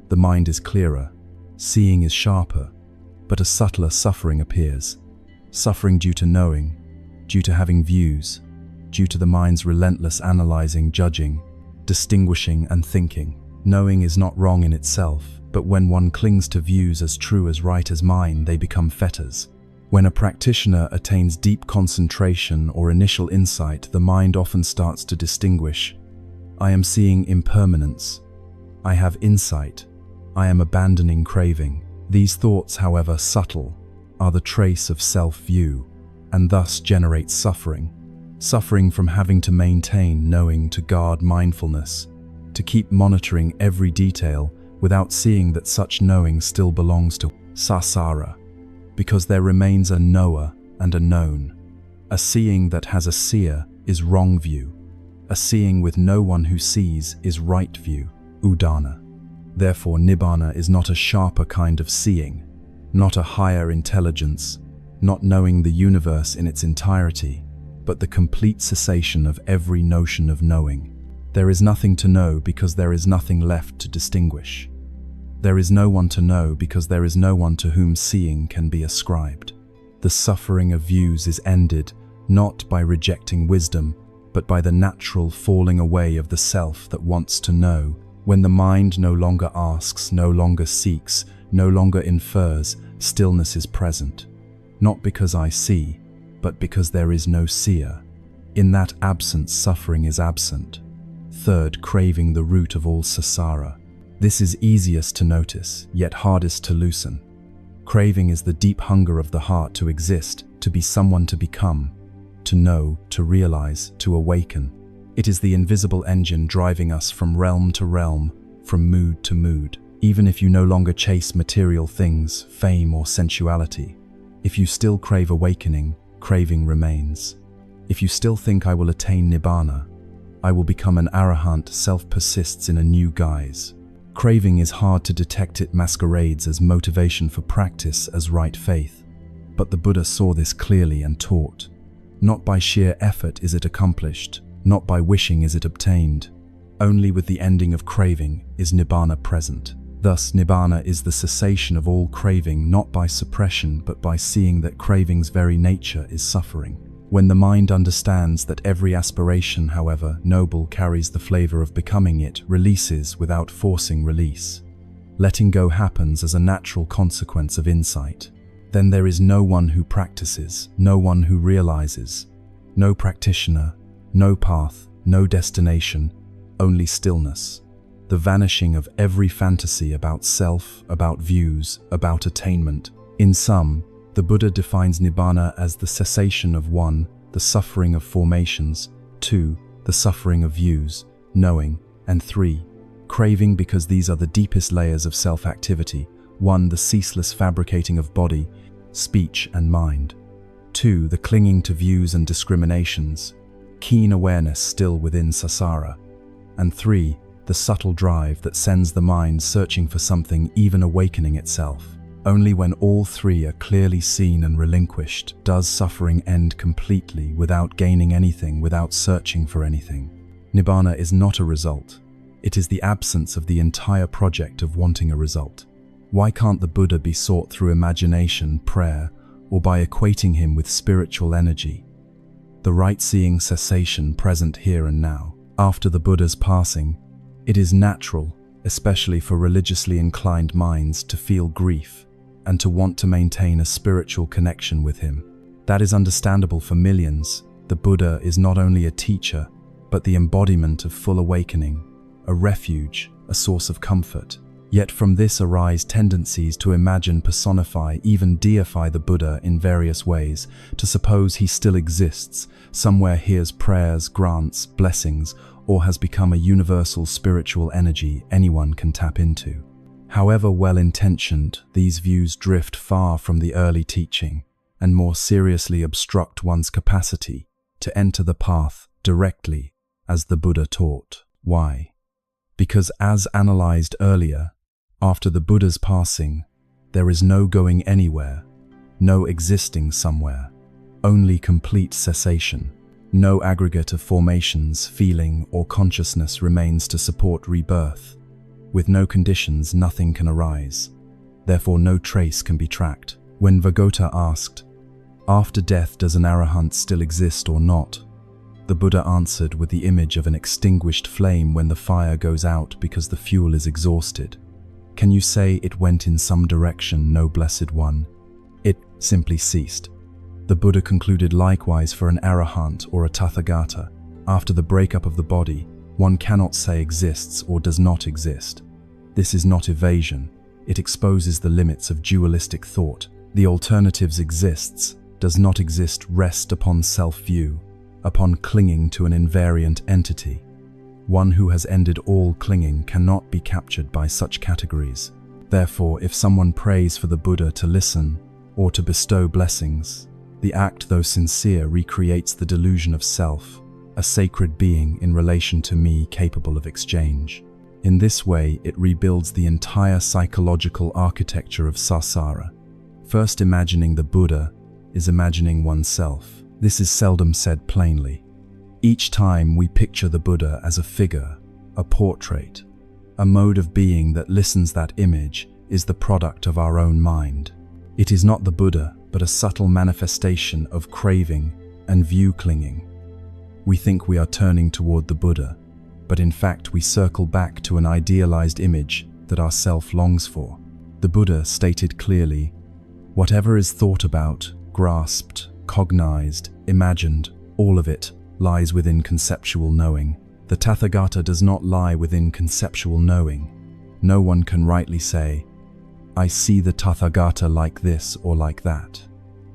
S1: The mind is clearer, seeing is sharper, but a subtler suffering appears. Suffering due to knowing, due to having views, due to the mind's relentless analyzing, judging, distinguishing and thinking. Knowing is not wrong in itself, but when one clings to views as true, as right as mine, they become fetters. When a practitioner attains deep concentration or initial insight, the mind often starts to distinguish. I am seeing impermanence. I have insight. I am abandoning craving. These thoughts, however subtle, are the trace of self-view, and thus generate suffering. Suffering from having to maintain knowing, to guard mindfulness, to keep monitoring every detail without seeing that such knowing still belongs to samsara, because there remains a knower and a known. A seeing that has a seer is wrong view. A seeing with no one who sees is right view, udana. Therefore, Nibbana is not a sharper kind of seeing, not a higher intelligence, not knowing the universe in its entirety, but the complete cessation of every notion of knowing. There is nothing to know because there is nothing left to distinguish. There is no one to know because there is no one to whom seeing can be ascribed. The suffering of views is ended not by rejecting wisdom, but by the natural falling away of the self that wants to know. When the mind no longer asks, no longer seeks, no longer infers, stillness is present. Not because I see, but because there is no seer. In that absence, suffering is absent. Third, craving, the root of all samsara. This is easiest to notice, yet hardest to loosen. Craving is the deep hunger of the heart to exist, to be someone, to become, to know, to realize, to awaken. It is the invisible engine driving us from realm to realm, from mood to mood. Even if you no longer chase material things, fame or sensuality, if you still crave awakening, craving remains. If you still think I will attain Nibbana, I will become an arahant, self persists in a new guise. Craving is hard to detect. It masquerades as motivation for practice, as right faith. But the Buddha saw this clearly and taught. Not by sheer effort is it accomplished, not by wishing is it obtained. Only with the ending of craving is Nibbana present. Thus, Nibbana is the cessation of all craving, not by suppression, but by seeing that craving's very nature is suffering. When the mind understands that every aspiration, however noble, carries the flavor of becoming, it releases without forcing release. Letting go happens as a natural consequence of insight. Then there is no one who practices, no one who realizes, no practitioner, no path, no destination, only stillness. The vanishing of every fantasy about self, about views, about attainment. In sum, the Buddha defines Nibbana as the cessation of 1, the suffering of formations, 2, the suffering of views, knowing, and 3, craving, because these are the deepest layers of self-activity, 1. The ceaseless fabricating of body, speech and mind. 2. The clinging to views and discriminations, keen awareness still within samsara. And 3. The subtle drive that sends the mind searching for something, even awakening itself. Only when all three are clearly seen and relinquished does suffering end completely, without gaining anything, without searching for anything. Nibbana is not a result. It is the absence of the entire project of wanting a result. Why can't the Buddha be sought through imagination, prayer, or by equating him with spiritual energy? The right-seeing cessation present here and now. After the Buddha's passing, it is natural, especially for religiously inclined minds, to feel grief and to want to maintain a spiritual connection with him. That is understandable for millions. The Buddha is not only a teacher, but the embodiment of full awakening, a refuge, a source of comfort. Yet from this arise tendencies to imagine, personify, even deify the Buddha in various ways, to suppose he still exists, somewhere hears prayers, grants, blessings, or has become a universal spiritual energy anyone can tap into. However well-intentioned, these views drift far from the early teaching and more seriously obstruct one's capacity to enter the path directly as the Buddha taught. Why? Because as analyzed earlier, after the Buddha's passing, there is no going anywhere, no existing somewhere, only complete cessation. No aggregate of formations, feeling, or consciousness remains to support rebirth. With no conditions, nothing can arise. Therefore, no trace can be tracked. When Vagota asked, "After death, does an arahant still exist or not?" the Buddha answered with the image of an extinguished flame when the fire goes out because the fuel is exhausted. Can you say it went in some direction, no blessed one? It simply ceased. The Buddha concluded likewise for an arahant or a tathagata. After the breakup of the body, one cannot say exists or does not exist. This is not evasion. It exposes the limits of dualistic thought. The alternatives exists, does not exist rest upon self-view, upon clinging to an invariant entity. One who has ended all clinging cannot be captured by such categories. Therefore, if someone prays for the Buddha to listen or to bestow blessings, the act, though sincere, recreates the delusion of self, a sacred being in relation to me capable of exchange. In this way, it rebuilds the entire psychological architecture of samsara. First, imagining the Buddha is imagining oneself. This is seldom said plainly. Each time we picture the Buddha as a figure, a portrait, a mode of being that listens. That image is the product of our own mind. It is not the Buddha, but a subtle manifestation of craving and view clinging. We think we are turning toward the Buddha, but in fact we circle back to an idealized image that our self longs for. The Buddha stated clearly, whatever is thought about, grasped, cognized, imagined, all of it lies within conceptual knowing. The Tathagata does not lie within conceptual knowing. No one can rightly say, I see the Tathagata like this or like that.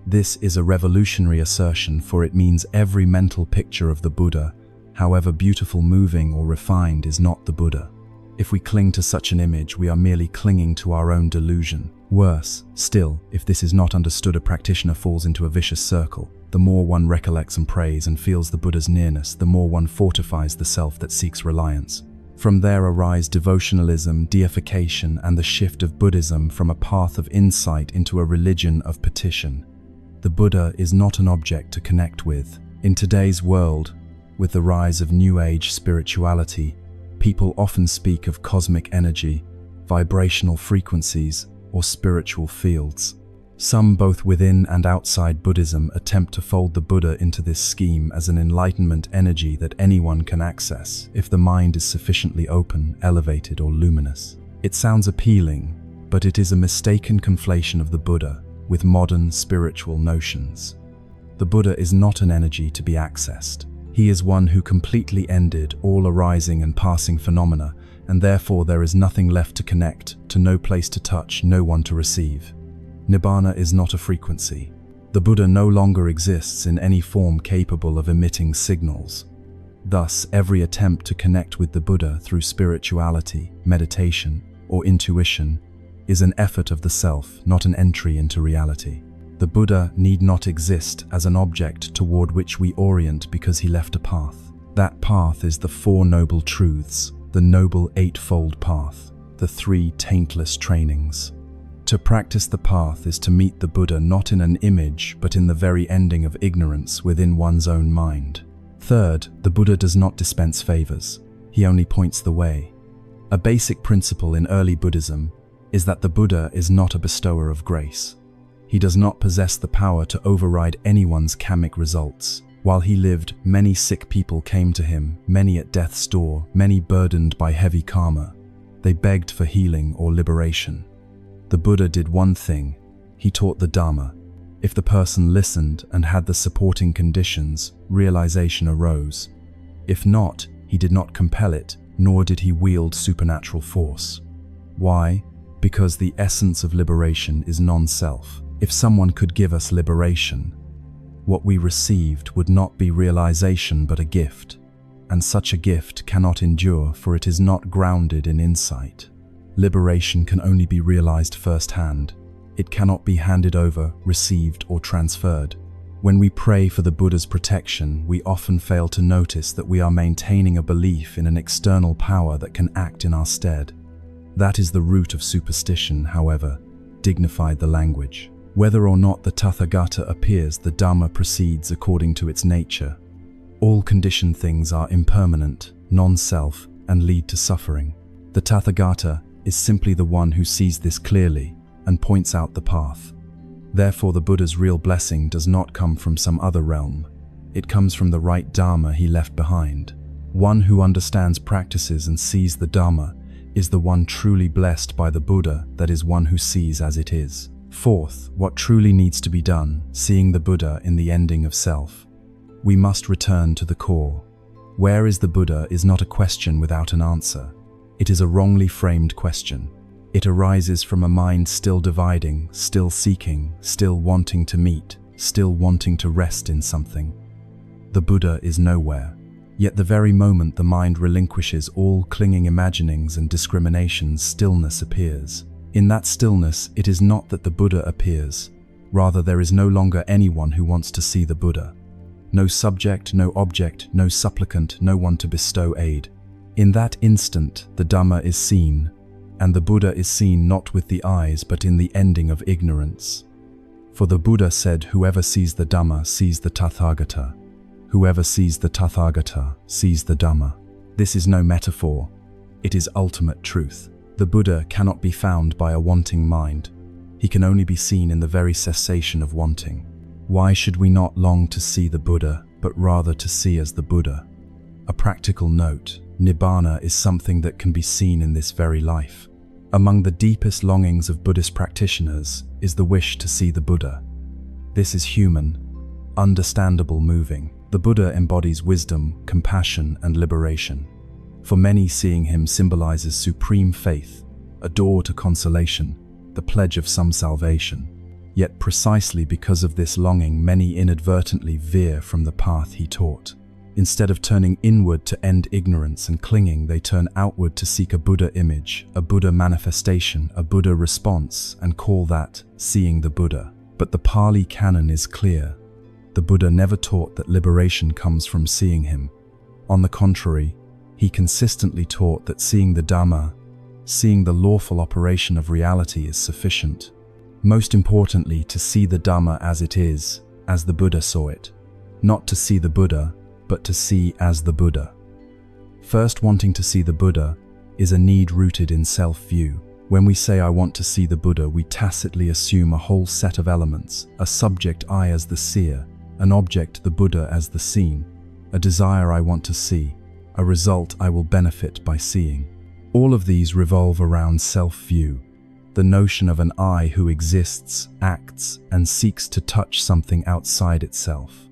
S1: This is a revolutionary assertion, for it means every mental picture of the Buddha, however beautiful, moving, or refined, is not the Buddha. If we cling to such an image, we are merely clinging to our own delusion. Worse still, if this is not understood, a practitioner falls into a vicious circle. The more one recollects and prays and feels the Buddha's nearness, the more one fortifies the self that seeks reliance. From there arise devotionalism, deification, and the shift of Buddhism from a path of insight into a religion of petition. The Buddha is not an object to connect with. In today's world, with the rise of New Age spirituality, people often speak of cosmic energy, vibrational frequencies, or spiritual fields. Some, both within and outside Buddhism, attempt to fold the Buddha into this scheme as an enlightenment energy that anyone can access if the mind is sufficiently open, elevated, or luminous. It sounds appealing, but it is a mistaken conflation of the Buddha with modern spiritual notions. The Buddha is not an energy to be accessed. He is one who completely ended all arising and passing phenomena, and therefore there is nothing left to connect, to no place to touch, no one to receive. Nibbana is not a frequency. The Buddha no longer exists in any form capable of emitting signals. Thus, every attempt to connect with the Buddha through spirituality, meditation, or intuition is an effort of the self, not an entry into reality. The Buddha need not exist as an object toward which we orient because he left a path. That path is the Four Noble Truths, the Noble Eightfold Path, the Three Taintless Trainings. To practice the path is to meet the Buddha not in an image but in the very ending of ignorance within one's own mind. Third, the Buddha does not dispense favors. He only points the way. A basic principle in early Buddhism is that the Buddha is not a bestower of grace. He does not possess the power to override anyone's karmic results. While he lived, many sick people came to him, many at death's door, many burdened by heavy karma. They begged for healing or liberation. The Buddha did one thing. He taught the Dharma. If the person listened and had the supporting conditions, realization arose. If not, he did not compel it, nor did he wield supernatural force. Why? Because the essence of liberation is non-self. If someone could give us liberation, what we received would not be realization but a gift, and such a gift cannot endure, for it is not grounded in insight. Liberation can only be realized firsthand. It cannot be handed over, received, or transferred. When we pray for the Buddha's protection, we often fail to notice that we are maintaining a belief in an external power that can act in our stead. That is the root of superstition, however, dignified the language. Whether or not the Tathagata appears, the Dharma proceeds according to its nature. All conditioned things are impermanent, non-self, and lead to suffering. The Tathagata is simply the one who sees this clearly and points out the path. Therefore, the Buddha's real blessing does not come from some other realm. It comes from the right Dharma he left behind. One who understands practices and sees the Dharma is the one truly blessed by the Buddha, that is, one who sees as it is. Fourth, what truly needs to be done, seeing the Buddha in the ending of self. We must return to the core. Where is the Buddha is not a question without an answer. It is a wrongly framed question. It arises from a mind still dividing, still seeking, still wanting to meet, still wanting to rest in something. The Buddha is nowhere. Yet the very moment the mind relinquishes all clinging imaginings and discriminations, stillness appears. In that stillness, it is not that the Buddha appears. Rather, there is no longer anyone who wants to see the Buddha. No subject, no object, no supplicant, no one to bestow aid. In that instant, the Dhamma is seen, and the Buddha is seen not with the eyes but in the ending of ignorance. For the Buddha said, whoever sees the Dhamma sees the Tathagata. Whoever sees the Tathagata sees the Dhamma. This is no metaphor. It is ultimate truth. The Buddha cannot be found by a wanting mind. He can only be seen in the very cessation of wanting. Why should we not long to see the Buddha, but rather to see as the Buddha? A practical note. Nibbana is something that can be seen in this very life. Among the deepest longings of Buddhist practitioners is the wish to see the Buddha. This is human, understandable, moving. The Buddha embodies wisdom, compassion, and liberation. For many, seeing him symbolizes supreme faith, a door to consolation, the pledge of some salvation. Yet precisely because of this longing, many inadvertently veer from the path he taught. Instead of turning inward to end ignorance and clinging, they turn outward to seek a Buddha image, a Buddha manifestation, a Buddha response, and call that seeing the Buddha. But the Pali Canon is clear. The Buddha never taught that liberation comes from seeing him. On the contrary, he consistently taught that seeing the Dhamma, seeing the lawful operation of reality, is sufficient. Most importantly, to see the Dhamma as it is, as the Buddha saw it. Not to see the Buddha, but to see as the Buddha. First, wanting to see the Buddha is a need rooted in self-view. When we say I want to see the Buddha, we tacitly assume a whole set of elements, a subject, I as the seer, an object, the Buddha, as the seen, a desire, I want to see, a result, I will benefit by seeing. All of these revolve around self-view, the notion of an I who exists, acts, and seeks to touch something outside itself.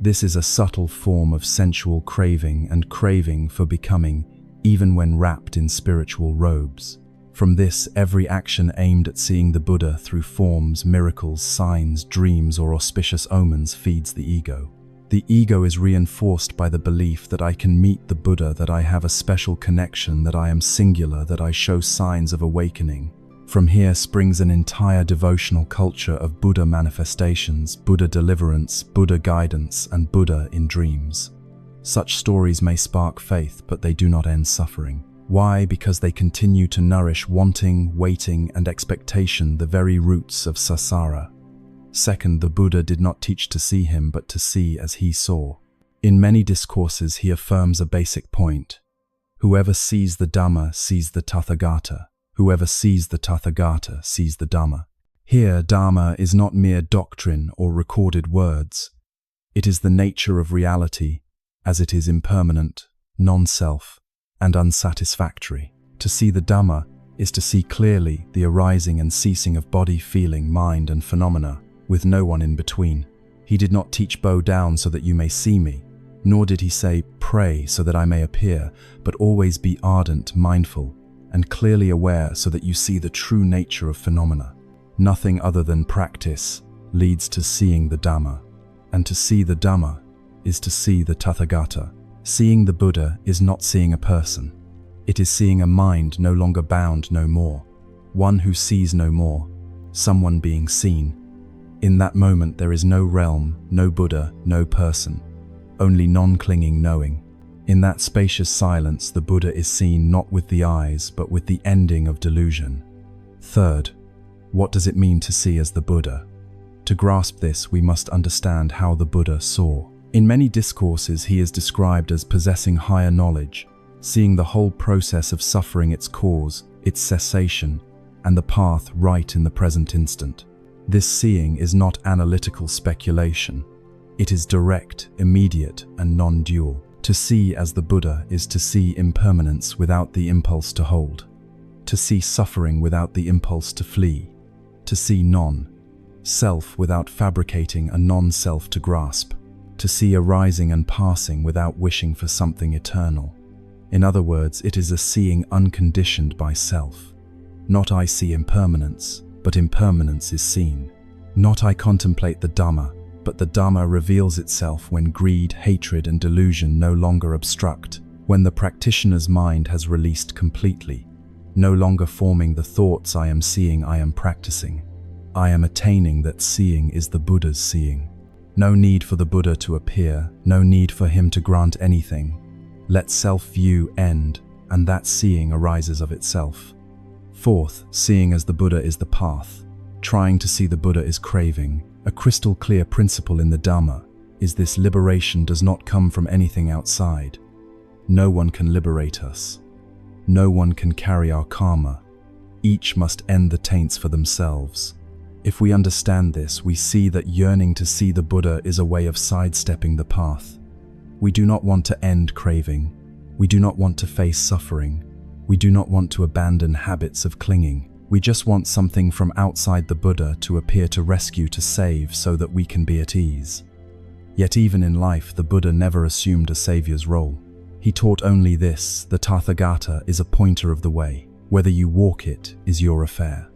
S1: This is a subtle form of sensual craving and craving for becoming, even when wrapped in spiritual robes. From this, every action aimed at seeing the Buddha through forms, miracles, signs, dreams, or auspicious omens feeds the ego. The ego is reinforced by the belief that I can meet the Buddha, that I have a special connection, that I am singular, that I show signs of awakening. From here springs an entire devotional culture of Buddha manifestations, Buddha deliverance, Buddha guidance, and Buddha in dreams. Such stories may spark faith, but they do not end suffering. Why? Because they continue to nourish wanting, waiting, and expectation, the very roots of samsara. Second, the Buddha did not teach to see him, but to see as he saw. In many discourses, he affirms a basic point. Whoever sees the Dhamma sees the Tathagata. Whoever sees the Tathagata sees the Dhamma. Here, Dharma is not mere doctrine or recorded words. It is the nature of reality, as it is impermanent, non-self, and unsatisfactory. To see the Dhamma is to see clearly the arising and ceasing of body, feeling, mind, and phenomena, with no one in between. He did not teach bow down so that you may see me, nor did he say pray so that I may appear, but always be ardent, mindful, and clearly aware so that you see the true nature of phenomena. Nothing other than practice leads to seeing the Dhamma, and to see the Dhamma is to see the Tathagata. Seeing the Buddha is not seeing a person. It is seeing a mind no longer bound no more, one who sees no more, someone being seen. In that moment there is no realm, no Buddha, no person, only non-clinging knowing. In that spacious silence, the Buddha is seen not with the eyes, but with the ending of delusion. Third, what does it mean to see as the Buddha? To grasp this, we must understand how the Buddha saw. In many discourses, he is described as possessing higher knowledge, seeing the whole process of suffering, its cause, its cessation, and the path right in the present instant. This seeing is not analytical speculation. It is direct, immediate, and non-dual. To see as the Buddha is to see impermanence without the impulse to hold, to see suffering without the impulse to flee, to see non-self without fabricating a non-self to grasp, to see arising and passing without wishing for something eternal. In other words, it is a seeing unconditioned by self. Not I see impermanence, but impermanence is seen. Not I contemplate the Dhamma, but the Dhamma reveals itself when greed, hatred, and delusion no longer obstruct, when the practitioner's mind has released completely, no longer forming the thoughts I am seeing, I am practicing. I am attaining that seeing is the Buddha's seeing. No need for the Buddha to appear, no need for him to grant anything. Let self-view end, and that seeing arises of itself. Fourth, seeing as the Buddha is the path. Trying to see the Buddha is craving. A crystal clear principle in the Dhamma is this: liberation does not come from anything outside. No one can liberate us. No one can carry our karma. Each must end the taints for themselves. If we understand this, we see that yearning to see the Buddha is a way of sidestepping the path. We do not want to end craving. We do not want to face suffering. We do not want to abandon habits of clinging. We just want something from outside the Buddha to appear to rescue, to save, so that we can be at ease. Yet even in life, the Buddha never assumed a savior's role. He taught only this: the Tathagata is a pointer of the way. Whether you walk it is your affair.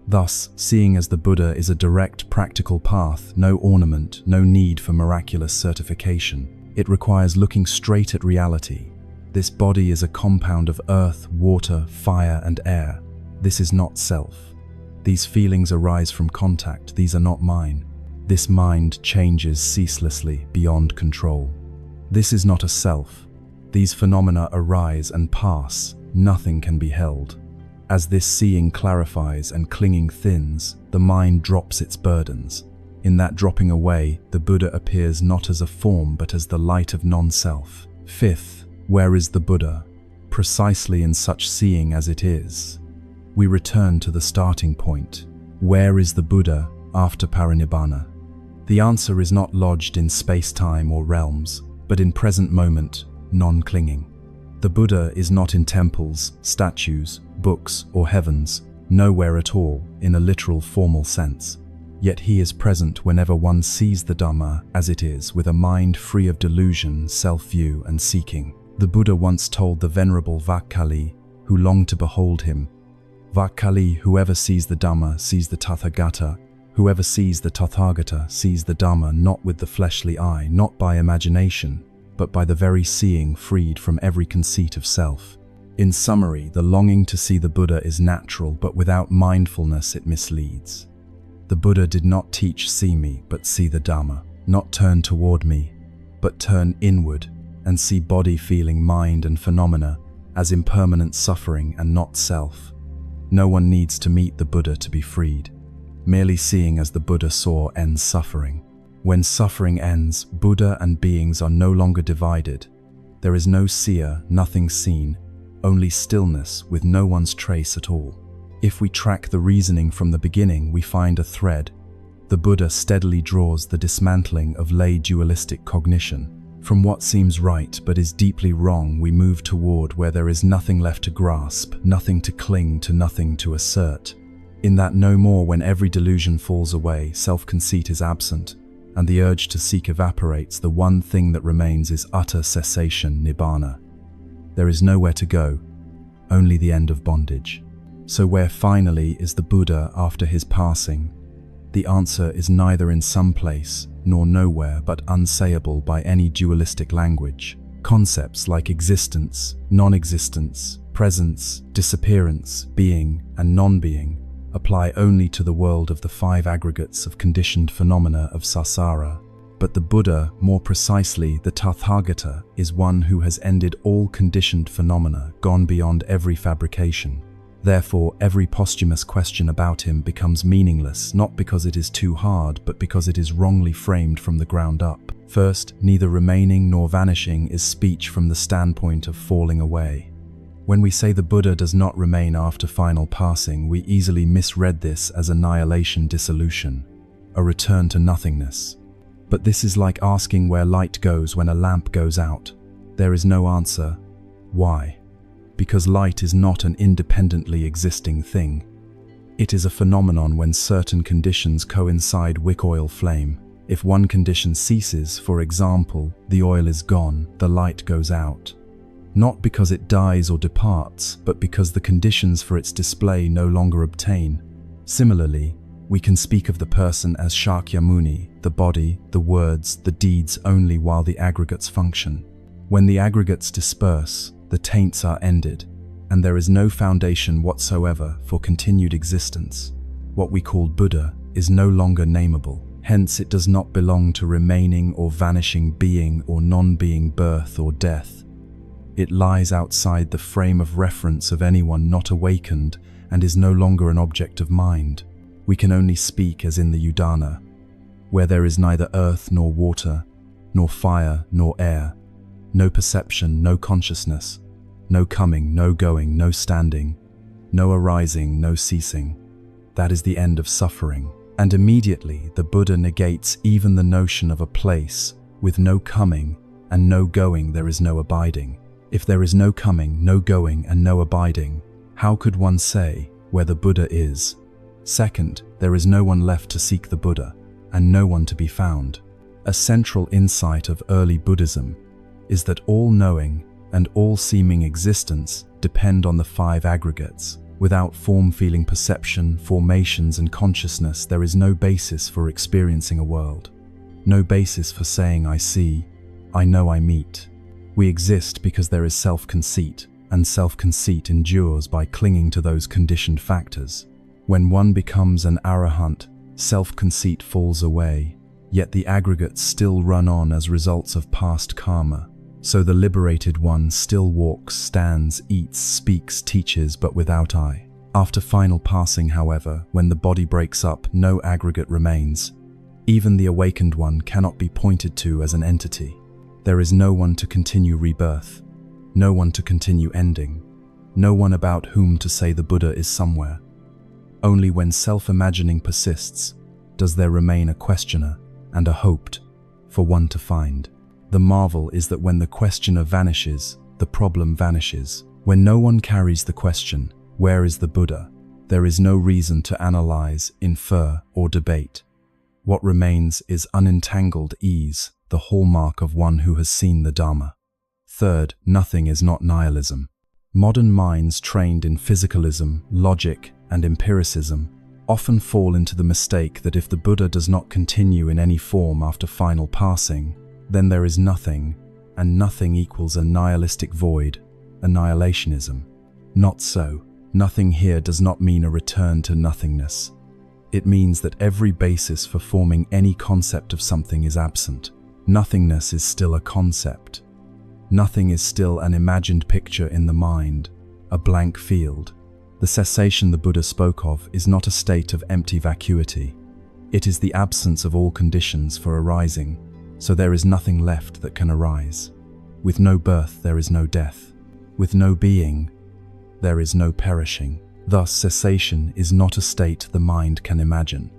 S1: Thus, seeing as the Buddha is a direct, practical path, no ornament, no need for miraculous certification. It requires looking straight at reality. This body is a compound of earth, water, fire, and air. This is not self. These feelings arise from contact. These are not mine. This mind changes ceaselessly, beyond control. This is not a self. These phenomena arise and pass. Nothing can be held. As this seeing clarifies and clinging thins, the mind drops its burdens. In that dropping away, the Buddha appears not as a form, but as the light of non-self. Fifth, where is the Buddha? Precisely in such seeing as it is. We return to the starting point. Where is the Buddha after parinibbana? The answer is not lodged in space-time or realms, but in present moment, non-clinging. The Buddha is not in temples, statues, books, or heavens, nowhere at all in a literal formal sense. Yet he is present whenever one sees the Dhamma as it is, with a mind free of delusion, self-view, and seeking. The Buddha once told the venerable Vakkali, who longed to behold him, Vakkali, whoever sees the Dhamma sees the Tathagata. Whoever sees the Tathagata sees the Dhamma not with the fleshly eye, not by imagination, but by the very seeing freed from every conceit of self. In summary, the longing to see the Buddha is natural, but without mindfulness it misleads. The Buddha did not teach see me, but see the Dharma. Not turn toward me, but turn inward and see body, feeling, mind and phenomena as impermanent suffering and not self. No one needs to meet the Buddha to be freed. Merely seeing as the Buddha saw ends suffering. When suffering ends, Buddha and beings are no longer divided. There is no seer, nothing seen, only stillness with no one's trace at all. If we track the reasoning from the beginning, we find a thread. The Buddha steadily draws the dismantling of lay dualistic cognition. From what seems right but is deeply wrong, we move toward where there is nothing left to grasp, nothing to cling to, nothing to assert. In that no more, when every delusion falls away, self-conceit is absent, and the urge to seek evaporates, the one thing that remains is utter cessation, Nibbana. There is nowhere to go, only the end of bondage. So where finally is the Buddha after his passing? The answer is neither in some place nor nowhere, but unsayable by any dualistic language. Concepts like existence, non-existence, presence, disappearance, being, and non-being apply only to the world of the five aggregates of conditioned phenomena of samsara. But the Buddha, more precisely the Tathagata, is one who has ended all conditioned phenomena, gone beyond every fabrication. Therefore, every posthumous question about him becomes meaningless, not because it is too hard, but because it is wrongly framed from the ground up. First, neither remaining nor vanishing is speech from the standpoint of falling away. When we say the Buddha does not remain after final passing, we easily misread this as annihilation, dissolution, a return to nothingness. But this is like asking where light goes when a lamp goes out. There is no answer. Why? Because light is not an independently existing thing. It is a phenomenon when certain conditions coincide. Wick oil flame. If one condition ceases, for example, the oil is gone, the light goes out. Not because it dies or departs, but because the conditions for its display no longer obtain. Similarly, we can speak of the person as Shakyamuni, the body, the words, the deeds only while the aggregates function. When the aggregates disperse, the taints are ended, and there is no foundation whatsoever for continued existence. What we call Buddha is no longer nameable. Hence, it does not belong to remaining or vanishing being or non-being, birth or death. It lies outside the frame of reference of anyone not awakened and is no longer an object of mind. We can only speak as in the Udana, where there is neither earth nor water, nor fire nor air, no perception, no consciousness, no coming, no going, no standing, no arising, no ceasing. That is the end of suffering. And immediately the Buddha negates even the notion of a place. With no coming and no going, there is no abiding. If there is no coming, no going, and no abiding, how could one say where the Buddha is? Second, there is no one left to seek the Buddha, and no one to be found. A central insight of early Buddhism is that all knowing and all seeming existence depend on the five aggregates. Without form, feeling, perception, formations, and consciousness, there is no basis for experiencing a world. No basis for saying I see, I know, I meet. We exist because there is self-conceit, and self-conceit endures by clinging to those conditioned factors. When one becomes an arahant, self-conceit falls away, yet the aggregates still run on as results of past karma. So the liberated one still walks, stands, eats, speaks, teaches, but without I. After final passing, however, when the body breaks up, no aggregate remains. Even the awakened one cannot be pointed to as an entity. There is no one to continue rebirth, no one to continue ending, no one about whom to say the Buddha is somewhere. Only when self-imagining persists does there remain a questioner and a hoped for one to find. The marvel is that when the questioner vanishes, the problem vanishes. When no one carries the question, where is the Buddha? There is no reason to analyze, infer, or debate. What remains is unentangled ease, the hallmark of one who has seen the Dharma. Third, nothing is not nihilism. Modern minds trained in physicalism, logic, and empiricism often fall into the mistake that if the Buddha does not continue in any form after final passing, then there is nothing, and nothing equals a nihilistic void. annihilationism. Not so. Nothing here does not mean a return to nothingness. It means that every basis for forming any concept of something is absent. Nothingness is still a concept. Nothing is still an imagined picture in the mind, a blank field. The cessation the Buddha spoke of is not a state of empty vacuity. It is the absence of all conditions for arising, so there is nothing left that can arise. With no birth there is no death. With no being, there is no perishing. Thus, cessation is not a state the mind can imagine.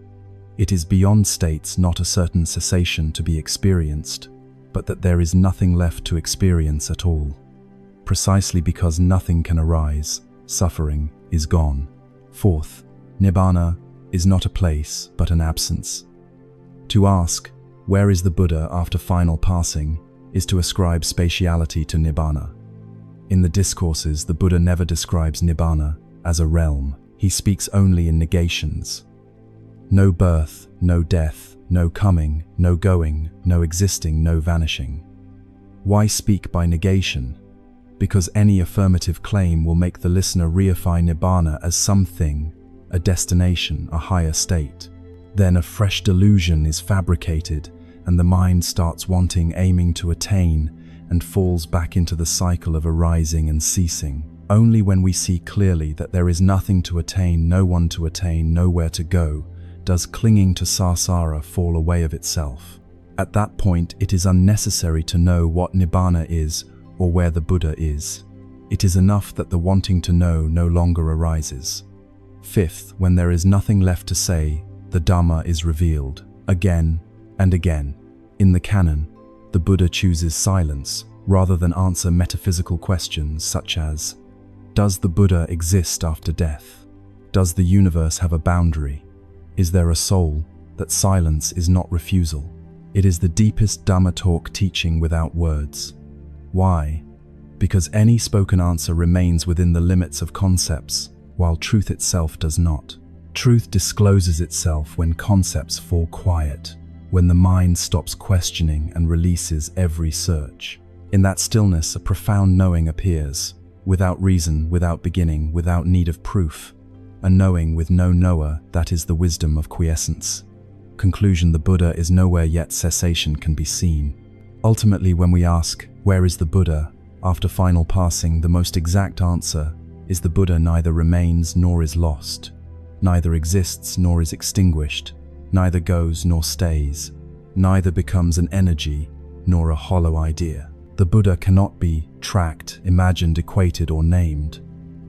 S1: It is beyond states not a certain cessation to be experienced, but that there is nothing left to experience at all. Precisely because nothing can arise, suffering is gone. Fourth, Nibbana is not a place, but an absence. To ask, where is the Buddha after final passing, is to ascribe spatiality to Nibbana. In the discourses, the Buddha never describes Nibbana as a realm. He speaks only in negations. No birth, no death, no coming, no going, no existing, no vanishing. Why speak by negation? Because any affirmative claim will make the listener reify Nibbana as something, a destination, a higher state. Then a fresh delusion is fabricated, and the mind starts wanting, aiming to attain, and falls back into the cycle of arising and ceasing. Only when we see clearly that there is nothing to attain, no one to attain, nowhere to go, does clinging to samsara fall away of itself. At that point, it is unnecessary to know what Nibbana is or where the Buddha is. It is enough that the wanting to know no longer arises. Fifth, when there is nothing left to say, the Dharma is revealed. Again and again. In the canon, the Buddha chooses silence rather than answer metaphysical questions such as, does the Buddha exist after death? Does the universe have a boundary? Is there a soul? That silence is not refusal. It is the deepest Dhamma talk teaching without words. Why? Because any spoken answer remains within the limits of concepts, while truth itself does not. Truth discloses itself when concepts fall quiet, when the mind stops questioning and releases every search. In that stillness, a profound knowing appears, without reason, without beginning, without need of proof. A knowing with no knower, that is the wisdom of quiescence. Conclusion: the Buddha is nowhere, yet cessation can be seen. Ultimately, when we ask, where is the Buddha? After final passing, the most exact answer is the Buddha neither remains nor is lost, neither exists nor is extinguished, neither goes nor stays, neither becomes an energy nor a hollow idea. The Buddha cannot be tracked, imagined, equated, or named.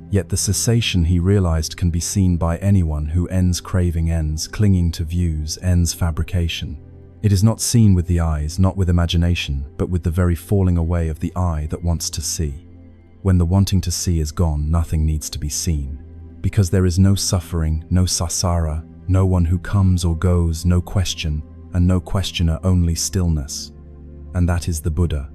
S1: Yet the cessation he realized can be seen by anyone who ends craving, ends clinging to views, ends fabrication. It is not seen with the eyes, not with imagination, but with the very falling away of the eye that wants to see. When the wanting to see is gone, nothing needs to be seen. Because there is no suffering, no samsara, no one who comes or goes, no question, and no questioner, only stillness. And that is the Buddha.